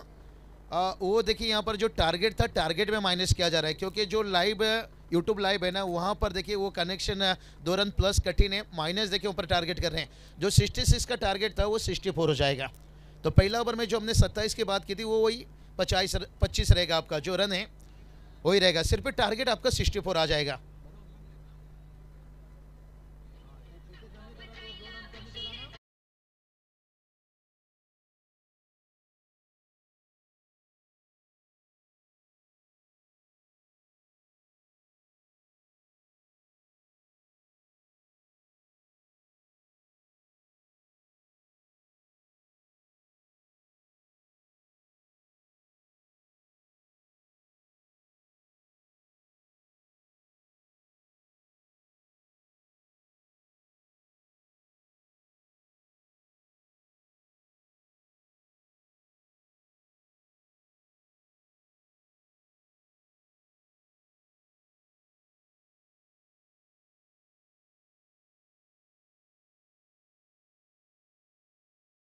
[SPEAKER 2] वो देखिए यहाँ पर जो टारगेट था, टारगेट में माइनस किया जा रहा है, क्योंकि जो लाइव यूट्यूब लाइव है ना, वहाँ पर देखिए वो कनेक्शन 2 रन प्लस कठिन है, माइनस देखिए ऊपर टारगेट कर रहे हैं। जो 66 का टारगेट था वो 64 हो जाएगा। तो पहला ओवर में जो हमने 27 की बात की थी वो वही 25 रहेगा, आपका जो रन है वही रहेगा, सिर्फ टारगेट आपका 64 आ जाएगा।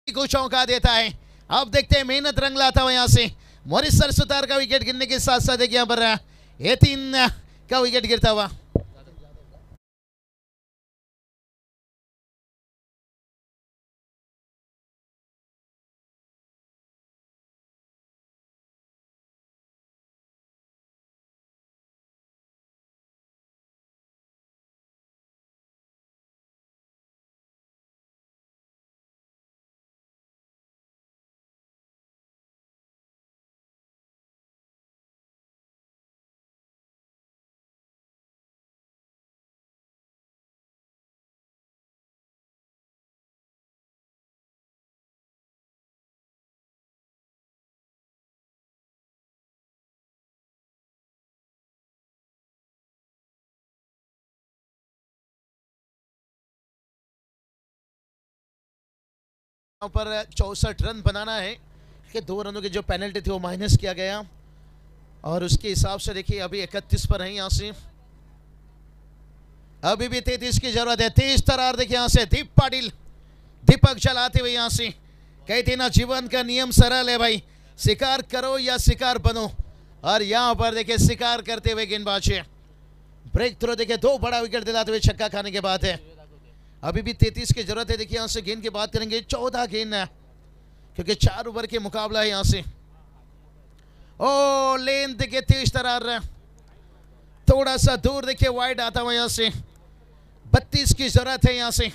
[SPEAKER 2] को चौंका देता है। अब देखते हैं मेहनत रंग लाता हुआ यहाँ से मॉरिस सरसुतार का विकेट गिरने के साथ साथ यहाँ पर ये 3 का विकेट गिरता हुआ। पर 64 रन बनाना है कि 2 रनों की जो पेनल्टी थी वो माइनस किया गया, और उसके हिसाब से देखिए अभी 31 पर है यहाँ से। अभी भी 33 की जरूरत है। 30 तरार देखिए यहाँ से दीप पाटिल, दीपक जलाते हुए यहाँ से। कहते ना जीवन का नियम सरल है भाई, शिकार करो या शिकार बनो, और यहाँ पर देखिए शिकार करते हुए गेंदबाज ब्रेक थ्रो देखिए 2 बड़ा विकेट दिलाते हुए छक्का खाने के बाद है। अभी भी 33 की जरूरत है। देखिए यहाँ से गेंद की बात करेंगे 14 गेंद है, क्योंकि 4 ओवर के मुकाबला है यहाँ से। ओ लेन देखिए 23 तरार, थोड़ा सा दूर देखिए वाइड आता हुआ यहाँ से। 32 की जरूरत है यहाँ से।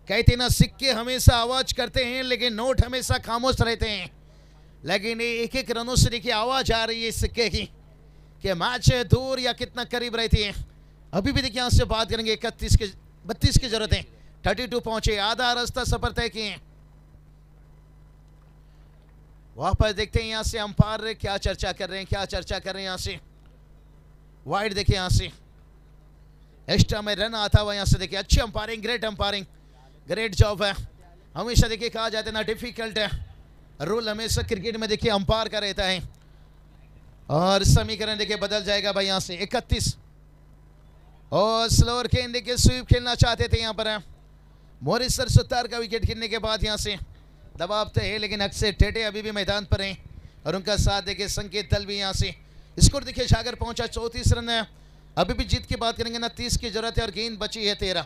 [SPEAKER 2] कहते ना सिक्के हमेशा आवाज करते हैं लेकिन नोट हमेशा खामोश रहते हैं, लेकिन एक एक रनों से देखिए आवाज आ रही है सिक्के की कि मैच दूर या कितना करीब रहती है। अभी भी देखिए यहाँ से बात करेंगे 32 की जरूरत है। 32 पहुंचे, आधा रास्ता सफर तय किए। वापस देखते हैं यहाँ से अंपायर क्या चर्चा कर रहे हैं, क्या चर्चा कर रहे हैं यहाँ से। वाइड देखिए यहाँ से, एक्स्ट्रा में रन आता हुआ यहाँ से देखिए। अच्छी umpiring, great umpiring, great job है। हमेशा देखिए कहा जाता है ना डिफिकल्ट है रूल हमेशा क्रिकेट में देखिए अंपायर का रहता है, और समीकरण देखिए बदल जाएगा भाई यहाँ से। 31 और स्लोअर गेंद देखिए स्वीप खेलना चाहते थे यहाँ पर मॉरिस सरसुतार का विकेट गिरने के बाद यहाँ से दबाव तो है, लेकिन अक्सर टेटे अभी भी मैदान पर हैं और उनका साथ देखिए संकेत दल भी यहाँ से। स्कोर देखिए जागर पहुंचा 34 रन है। अभी भी जीत की बात करेंगे ना 30 की जरूरत है और गेंद बची है 13।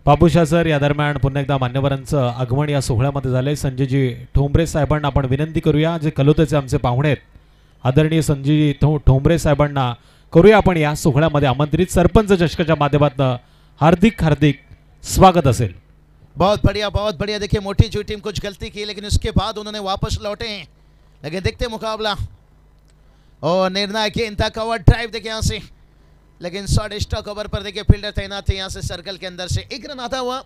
[SPEAKER 3] बाबूशा सर, या दरम्यान पुन्हा एकदा मान्यवरांचं आगमन या सोहळ्यामध्ये झालंय। संजयजी ठोंबरे साहेबांना आपण विनंती करूया, जे कलोतेचे आमचे पाहुणे आहेत आदरणीय संजयजी ठोंबरे साहेबांना करूया आपण या सोहळ्यामध्ये आमंत्रित। सरपंच चषकाच्या माध्यमातून हार्दिक हार्दिक स्वागत असेल।
[SPEAKER 2] बहुत बढ़िया। देखिए मोटी जो टीम कुछ गलती की लेकिन उसके बाद उन्होंने वापस लौटे हैं, लेकिन देखते मुकाबला और निर्णायक गेंद था, कवर ड्राइव देखिए यहाँ से, लेकिन शॉर्ट स्टॉक ओवर पर देखिए फील्डर तैनात थे यहाँ से सर्कल के अंदर से। 1 रन आता हुआ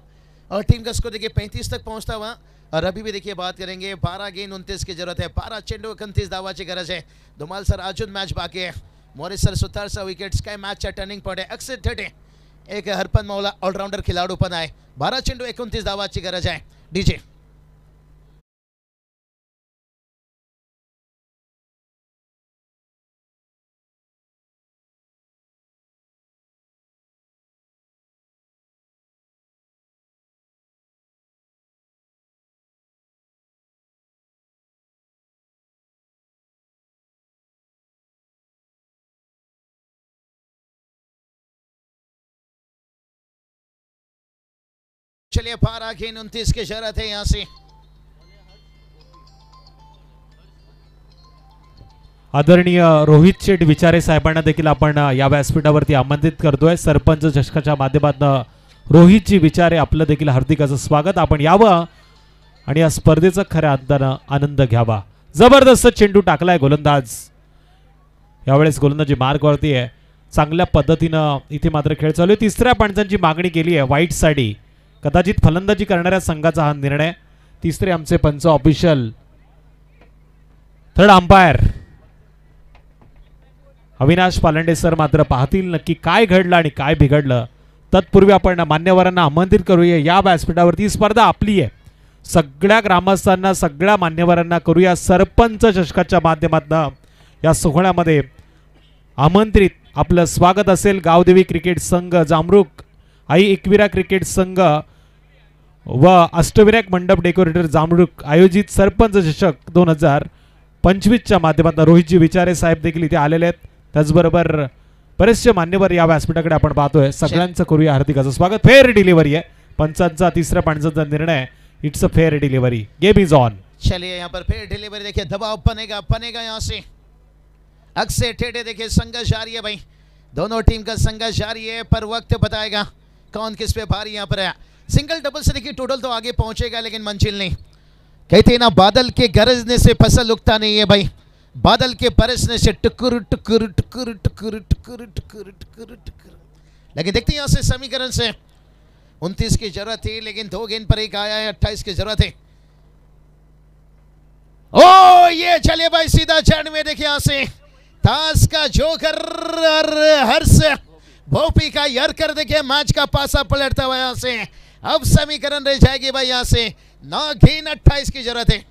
[SPEAKER 2] और टीम का स्कोर देखिए 35 तक पहुंचता हुआ। और अभी भी देखिए बात करेंगे 12 गेंद 29 की जरूरत है, 12 चेंडू 29 धावाची गरज आहे। धुमाल सर अजून मॅच बाकी आहे। मॉरिस सर सुतारचा विकेट्स काय मॅचचा टर्निंग पॉइंट आहे। अक्षय ठेटे एक हरपन मौला ऑलराउंडर खिलाडू पण आहे। 12 चेंडू 29 धावाची गरज आहे। डीजे चलिए पारा गेंद 29 की जरूरत है यहाँ से।
[SPEAKER 3] आदरणीय रोहित शेठ विचारे साहेबांना देखील आपण या व्यासपीठावरती आमंत्रित करतोय। सरपंच चषकाच्या माध्यमातून रोहितजी विचारे आपलं देखील हार्दिक असं स्वागत। आपण यावं आणि या स्पर्धेचा खऱ्या अर्थानं आनंद घ्यावा। जबरदस्त चेंडू टाकलाय गोलंदाज, यावेळेस गोलंदाजी मार्गवरती आहे, चांगल्या पद्धतीनं इथे मात्र खेळ चालू आहे। तिसऱ्या पंचांची मागणी केली आहे वाईट साठी, कदाचित फलंदाजी करणाऱ्या संघाचा हा निर्णय। तिसरे आमचे पंच official, third umpire Avinash Palande sir मात्र पाहतील नक्की काय घडलं आणि काय बिघडलं। तत्पूर्वी आपण मान्यवरांना आमंत्रित करूया या व्यासपीठावरती। स्पर्धा आपली आहे, सगळ्या ग्रामस्थांना सगळ्या मान्यवरांना करूया सरपंच चषकाच्या माध्यमातून या सोहळ्यामध्ये आमंत्रित आपलं स्वागत असेल। गावदेवी क्रिकेट संघ जामरुक, आई एकविरा क्रिकेट संघ व अष्टविनायक मंडप डेकोरेटर जामरुक आयोजित सरपंच चषक 2025 च्या माध्यमातून रोहितजी विचारे साहेब देखील इथे आलेले आहेत। त्याचबरोबर बरेचसे मान्यवर या व्यासपीठाकडे आपण पाहतोय, सगळ्यांचं करूया हार्दिक असं स्वागत। फेअर डिलिव्हरी आहे, पंचांचा तिसऱ्या पंचांचा निर्णय, it's a fair delivery, game is on.
[SPEAKER 2] चलिए यहाँ पर फेयर डिलीवरी, देखिए दबाव बनेगा यहाँ से। अक्से टेढ़े देखिए संघर्ष जारी है भाई, दोनों टीम का संघर्ष जारी है, पर वक्त बताएगा कौन किस पे भारी यहाँ पर है। सिंगल डबल से देखिए टोटल तो आगे पहुंचेगा लेकिन मंजिल नहीं। कहते हैं ना बादल के गरजने से फसल उगता नहीं है भाई, बादल के बरसने से टुकुर टुकुर टुकुर टुकुर टुकुर टुकुर टुकुर टुकुर। लेकिन देखते हैं यहाँ से समीकरण से 29 की जरूरत थी लेकिन 2 गेंद पर एक आया है, 28 की जरूरत है। ओ ये चले भाई सीधा चढ़ में, देखिए यहाँ से ताश का जोकर और हर्ष भोपी का यरकर, देखिए मैच का पासा पलटता हुआ यहाँ से। अब समीकरण रह जाएगी भाई यहाँ से 9 गेंद 28 की जरूरत है।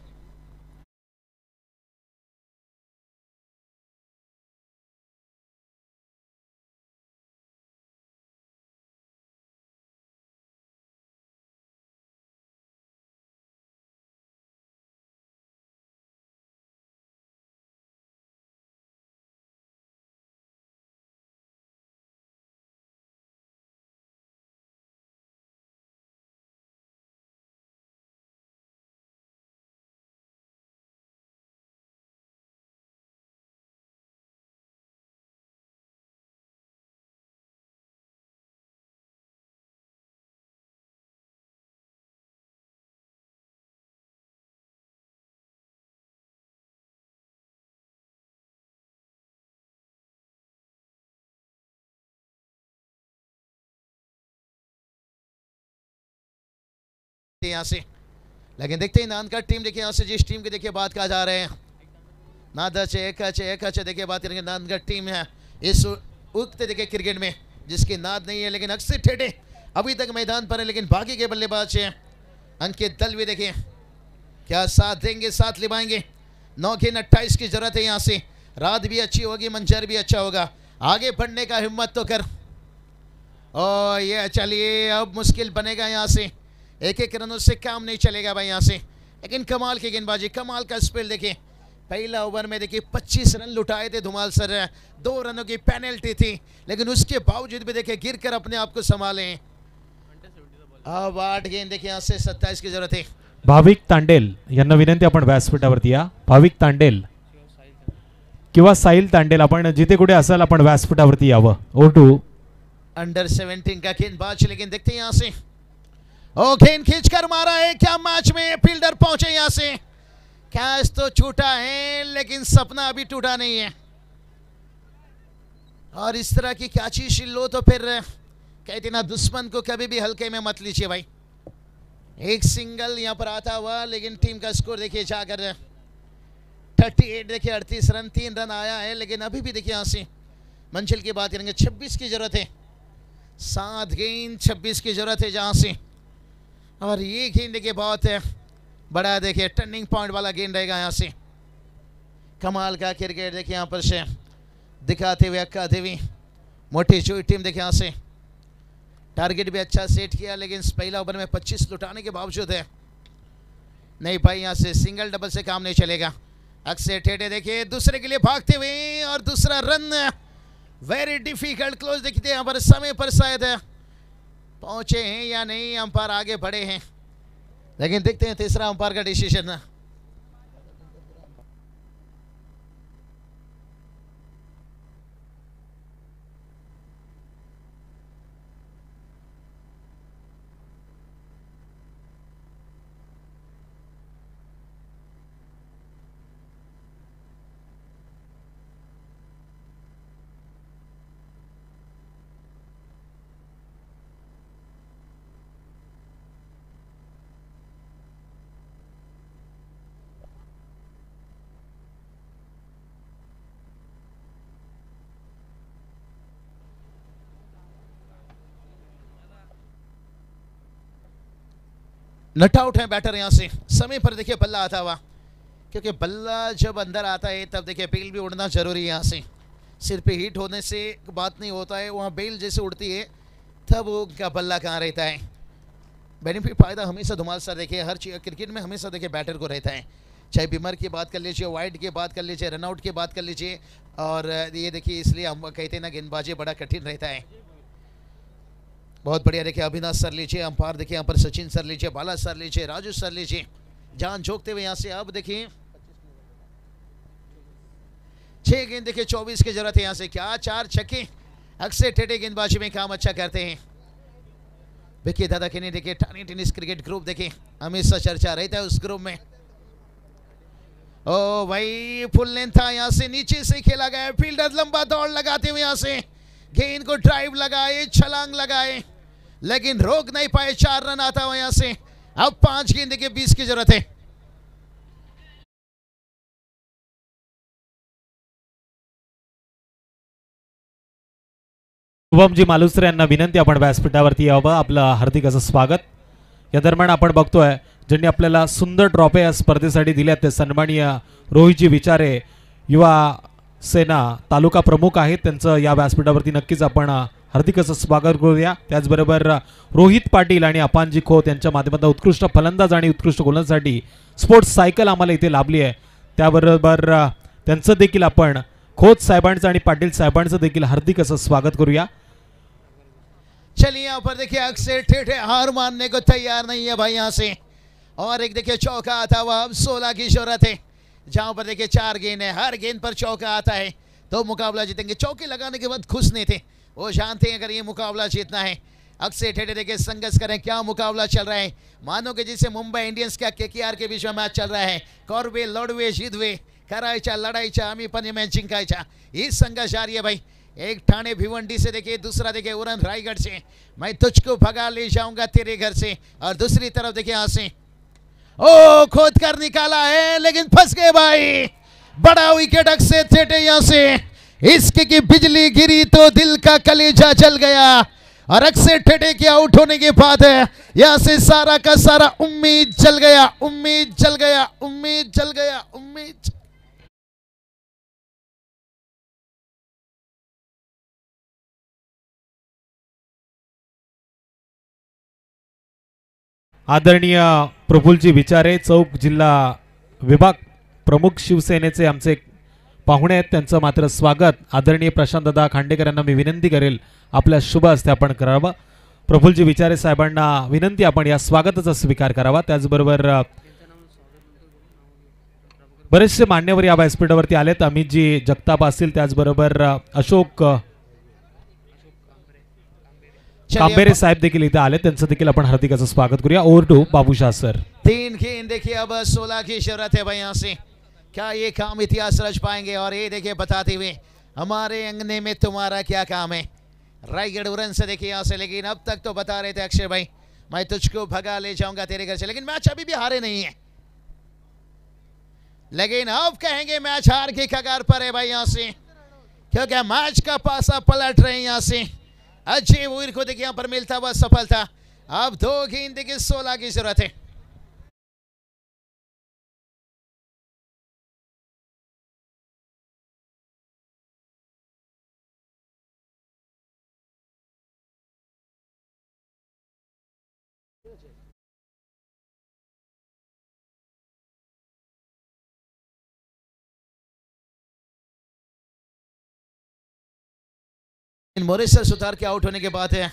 [SPEAKER 2] यहाँ से लेकिन देखते हैं नानका टीम, देखिए यहाँ से जिस टीम की देखिए बात कहा जा रहे हैं, नादच एक देखिए बात करेंगे नानका टीम है इस उक्त देखिए क्रिकेट में जिसकी नाद नहीं है, लेकिन अक्सर ठेठे अभी तक मैदान पर है, लेकिन बाकी के बल्लेबाज हैं अंकित दल भी देखिए क्या साथ देंगे, साथ निभाएंगे। 9 गेंद 28 की जरूरत है यहाँ से। रात भी अच्छी होगी, मंजर भी अच्छा होगा, आगे बढ़ने का हिम्मत तो कर। ओ ये चलिए अब मुश्किल बनेगा यहाँ से, एक रनों से काम नहीं चलेगा भाई यहाँ से। लेकिन कमाल की गेंदबाजी, कमाल का स्पेल देखिए। पहला ओवर में देखिए 25 रन लुटाए थे धुमाल सर, 2 रनों की पेनल्टी थी, लेकिन उसके बावजूद भी देखिए गिर कर अपने आप को संभाले। अब 8 गेंद देखिए यहाँ से 27 की जरूरत है।
[SPEAKER 3] भाविक तांडेल यांना विनंती, आपण व्यासपीठावरती या। भाविक तांडेल किंवा साहिल तांडेल, आपण जिथे कुठे असाल आपण व्यासपीठावरती यावं। O2
[SPEAKER 2] अंडर 17 का गेंदबाज, लेकिन देखते हैं यहाँ से ओ गेंद खींचकर मारा है, क्या मैच में फील्डर पहुंचे यहाँ से। कैच तो छूटा है लेकिन सपना अभी टूटा नहीं है, और इस तरह की कैची लो तो फिर कहते ना दुश्मन को कभी भी हल्के में मत लीजिए भाई। एक सिंगल यहाँ पर आता हुआ, लेकिन टीम का स्कोर देखिए जाकर 38 देखिए 38 रन, 3 रन आया है, लेकिन अभी भी देखिए यहाँ से मंजिल की बात करेंगे 26 की जरूरत है। 7 गेंद 26 की जरूरत है जहाँ से, और ये गेंद देखिए बहुत बड़ा देखिए टर्निंग पॉइंट वाला गेंद रहेगा यहाँ से। कमाल का क्रिकेट देखिए यहाँ पर से दिखाते हुए अक्का देवी मोटी चोई टीम देखिए यहाँ से। टारगेट भी अच्छा सेट किया, लेकिन पहला ओवर में 25 लुटाने के बावजूद है नहीं भाई यहाँ से सिंगल डबल से काम नहीं चलेगा। अक्सर ठेठे देखिए दूसरे के लिए भागते हुए, और दूसरा रन वेरी डिफिकल्ट क्लोज देखते हैं यहाँ पर समय पर शायद पहुंचे हैं या नहीं, अंपायर आगे बढ़े हैं, लेकिन देखते हैं तीसरा अंपायर का डिसीजन। नट आउट है बैटर यहां से, समय पर देखिए बल्ला आता हुआ, क्योंकि बल्ला जब अंदर आता है तब देखिए बेल भी उड़ना जरूरी है। यहाँ से सिर पे हिट होने से बात नहीं होता है, वहाँ बेल जैसे उड़ती है तब वो क्या बल्ला कहाँ रहता है। बेनिफिट फायदा हमेशा धुमाल सर देखिए हर चीज क्रिकेट में हमेशा देखिए बैटर को रहता है, चाहे बीमर की बात कर लीजिए, वाइड की बात कर लीजिए, रनआउट की बात कर लीजिए, और ये देखिए इसलिए हम कहते हैं ना गेंदबाजी बड़ा कठिन रहता है। बहुत बढ़िया देखिए अविनाश सर लीजिए, अंपायर देखिए यहाँ पर सचिन सर लीजिए, बाला सर लीजिए, राजू सर लीजिए, जान झोंकते हुए यहाँ से। अब देखिए 6 गेंद देखिए 24 की जरूरत है यहाँ से, क्या 4 छक्के अक्सर टेढ़े गेंदबाजी में काम अच्छा करते हैं। देखिए दादा के नहीं देखिए टानी टेनिस क्रिकेट ग्रुप देखिए हमेशा चर्चा रहता है उस ग्रुप में। ओ भाई फुल लेंथ था, यहाँ से नीचे से खेला गया, फील्डर लंबा दौड़ लगाते हुए यहाँ से गेंद को ड्राइव लगाए, छलांग लगाए, लेकिन रोक नहीं पाए, 4 रन आता हुआ यहाँ से। अब 5 गेंद देखिए 20 की जरूरत है।
[SPEAKER 3] शुभमजी मालुसरे यांना विनंती आपण व्यासपीठावरती यावं, आपलं हार्दिक असं स्वागत। या दरम्यान आपण बघतोय ज्यांनी आपल्याला सुंदर ट्रॉफी या स्पर्धेसाठी दिल्यात ते सन्माननीय रोहितजी विचारे युवा सेना तालुका प्रमुख आहेत, त्यांचं या व्यासपीठावरती नक्कीच आपण हार्दिक असं स्वागत करूया। त्याचबरोबर रोहित पाटील आणि अपानजी खोत यांच्या माध्यमातून उत्कृष्ट फलंदाज आणि उत्कृष्ट गोलंदाजासाठी स्पोर्ट्स सायकल आम्हाला इथे लाभली आहे, त्याबरोबर त्यांचं देखील आपण खोत साहेबांचं आणि पाटील साहेबांचं देखील हार्दिक असं स्वागत करूया।
[SPEAKER 2] चलिए यहाँ पर देखिए अक्सर ठेठे हार मानने को तैयार नहीं है भाई यहाँ से, और एक देखिए चौका आता हुआ। अब 16 की जरूरत है, जहाँ पर देखिए 4 गेंद है, हर गेंद पर चौका आता है तो मुकाबला जीतेंगे। चौके लगाने के बाद खुश नहीं थे, वो जानते हैं अगर ये मुकाबला जीतना है। अक्सर ठेठे देखिए संघर्ष करें, क्या मुकाबला चल रहा है, मानो कि जैसे मुंबई इंडियंस का केकेआर के बीच में मैच चल रहा है। कौरवे लढवे जितवे करायच्या लढाईच्या आम्ही पण मॅच जिंकायच्या, ही संघर्ष जारी है भाई। एक ठाणे भिवंडी से देखिए, दूसरा देखिए उरन रायगढ़ से, मैं तुझको भगा ले जाऊंगा तेरे घर से, और दूसरी तरफ देखिए यहाँ से ओ खोद कर निकाला है लेकिन फंस गए भाई। बड़ा विकेट अक्सर ठेठे यहाँ से, इसके की बिजली गिरी तो दिल का कलेजा जल गया, और अक्सर ठेठे के आउट होने के बाद यहाँ से सारा का सारा उम्मीद जल गया, उम्मीद जल गया, उम्मीद जल गया, उम्मीद।
[SPEAKER 3] आदरणीय प्रफुल्लजी विचारे चौक जिल्हा विभाग प्रमुख शिवसेनेचे आमचे पाहुणे आहेत, त्यांचं मात्र स्वागत आदरणीय प्रशांत दादा खांडेकर यांना मी विनंती करेल आपल्या शुभ हस्ते आपण करावं। प्रफुल्लजी विचारे साहेबांना विनंती आपण या स्वागताचा स्वीकार करावा। त्याचबरोबर बरेचसे मान्यवर या व्यासपीठावरती आलेत, अमितजी जगताप असतील, त्याचबरोबर अशोक कांबेरे साहेब देखील इथे आले, त्यांचं देखील आपण हार्दिक असं स्वागत करूया। Over to Babushah sir.
[SPEAKER 2] 3 गेंद देखिए अब 16 की जरूरत है भाई यहाँ से, क्या ये काम इतिहास रच पाएंगे। और ये देखिए बताते हुए हमारे अंगने में तुम्हारा क्या काम है, रायगढ़ उरन से देखिए यहाँ से, लेकिन अब तक तो बता रहे थे अक्षय भाई मैं तुझको भगा ले जाऊंगा तेरे घर से, लेकिन मैच अभी भी हारे नहीं है, लेकिन अब कहेंगे मैच हार के कगार पर है भाई यहाँ से, क्योंकि मैच का पासा पलट रहे हैं यहाँ से। अजय वीर को देखिए यहाँ पर मिलता हुआ सफलता। अब 2 गेंद देखिए 16 की जरूरत है। मोरेसर सुतार के आउट होने के बाद है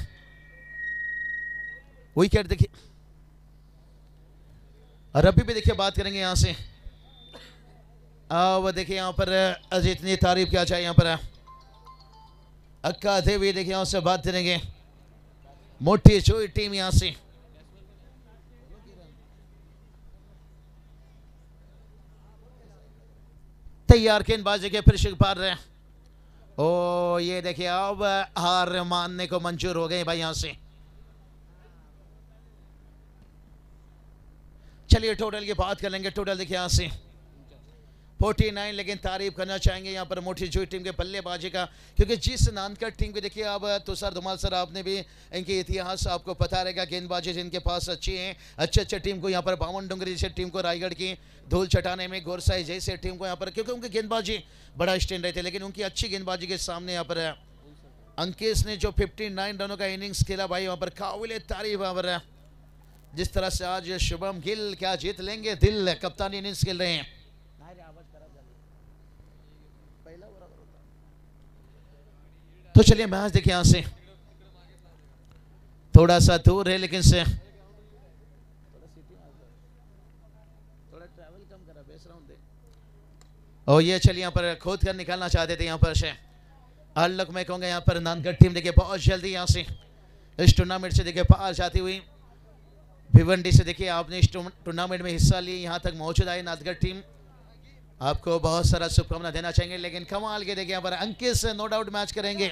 [SPEAKER 2] विकेट देखिए, और अभी भी देखिए बात करेंगे यहाँ से। अब देखिए यहाँ पर जितनी तारीफ किया जाए यहाँ पर अक्का देवी, देखिए यहाँ से बात करेंगे। मोटी जोई टीम यहाँ से तैयार, गेंदबाजी के फिर शिकार रहे। ओ ये देखिए अब हार मानने को मंजूर हो गए भाई यहां से। चलिए टोटल की बात कर लेंगे। टोटल देखिए यहां से 49, लेकिन तारीफ करना चाहेंगे यहाँ पर मोटी जोई टीम के बल्लेबाजी का, क्योंकि जिस नानकर टीम को देखिए अब तुषार धुमाल सर आपने भी इनके इतिहास आपको पता रहेगा, गेंदबाजी जिनके पास अच्छी हैं, अच्छे टीम को यहाँ पर बावन डुंगरी जैसे टीम को रायगढ़ की धूल चटाने में, गोरसाई जैसे टीम को यहाँ पर, क्योंकि उनकी गेंदबाजी बड़ा स्टैंड रहती है, लेकिन उनकी अच्छी गेंदबाजी के सामने यहाँ पर अंकित ने जो 59 रनों का इनिंग्स खेला भाई वहाँ पर काबिल तारीफ। यहाँ पर जिस तरह से आज शुभम गिल क्या जीत लेंगे दिल, कप्तानी इनिंग्स खेल रहे हैं। तो चलिए मैच देखिए यहां से थोड़ा सा दूर है, लेकिन से थोड़ा ट्रैवल कम करा बेस राउंड दे। और ये चलिए यहाँ पर खोद कर निकालना चाहते थे यहाँ पर से अल्लक मैं कहूँगा यहाँ पर नानगढ़ टीम देखिए बहुत जल्दी यहाँ से इस टूर्नामेंट से देखिए पार जाती हुई। भिवंडी से देखिए आपने इस टूर्नामेंट में हिस्सा लिया, यहाँ तक मौजूद आई नाथगढ़ टीम, आपको बहुत सारा शुभकामना देना चाहेंगे। लेकिन कमाल के देखिए यहाँ पर अंकित से नो डाउट मैच करेंगे।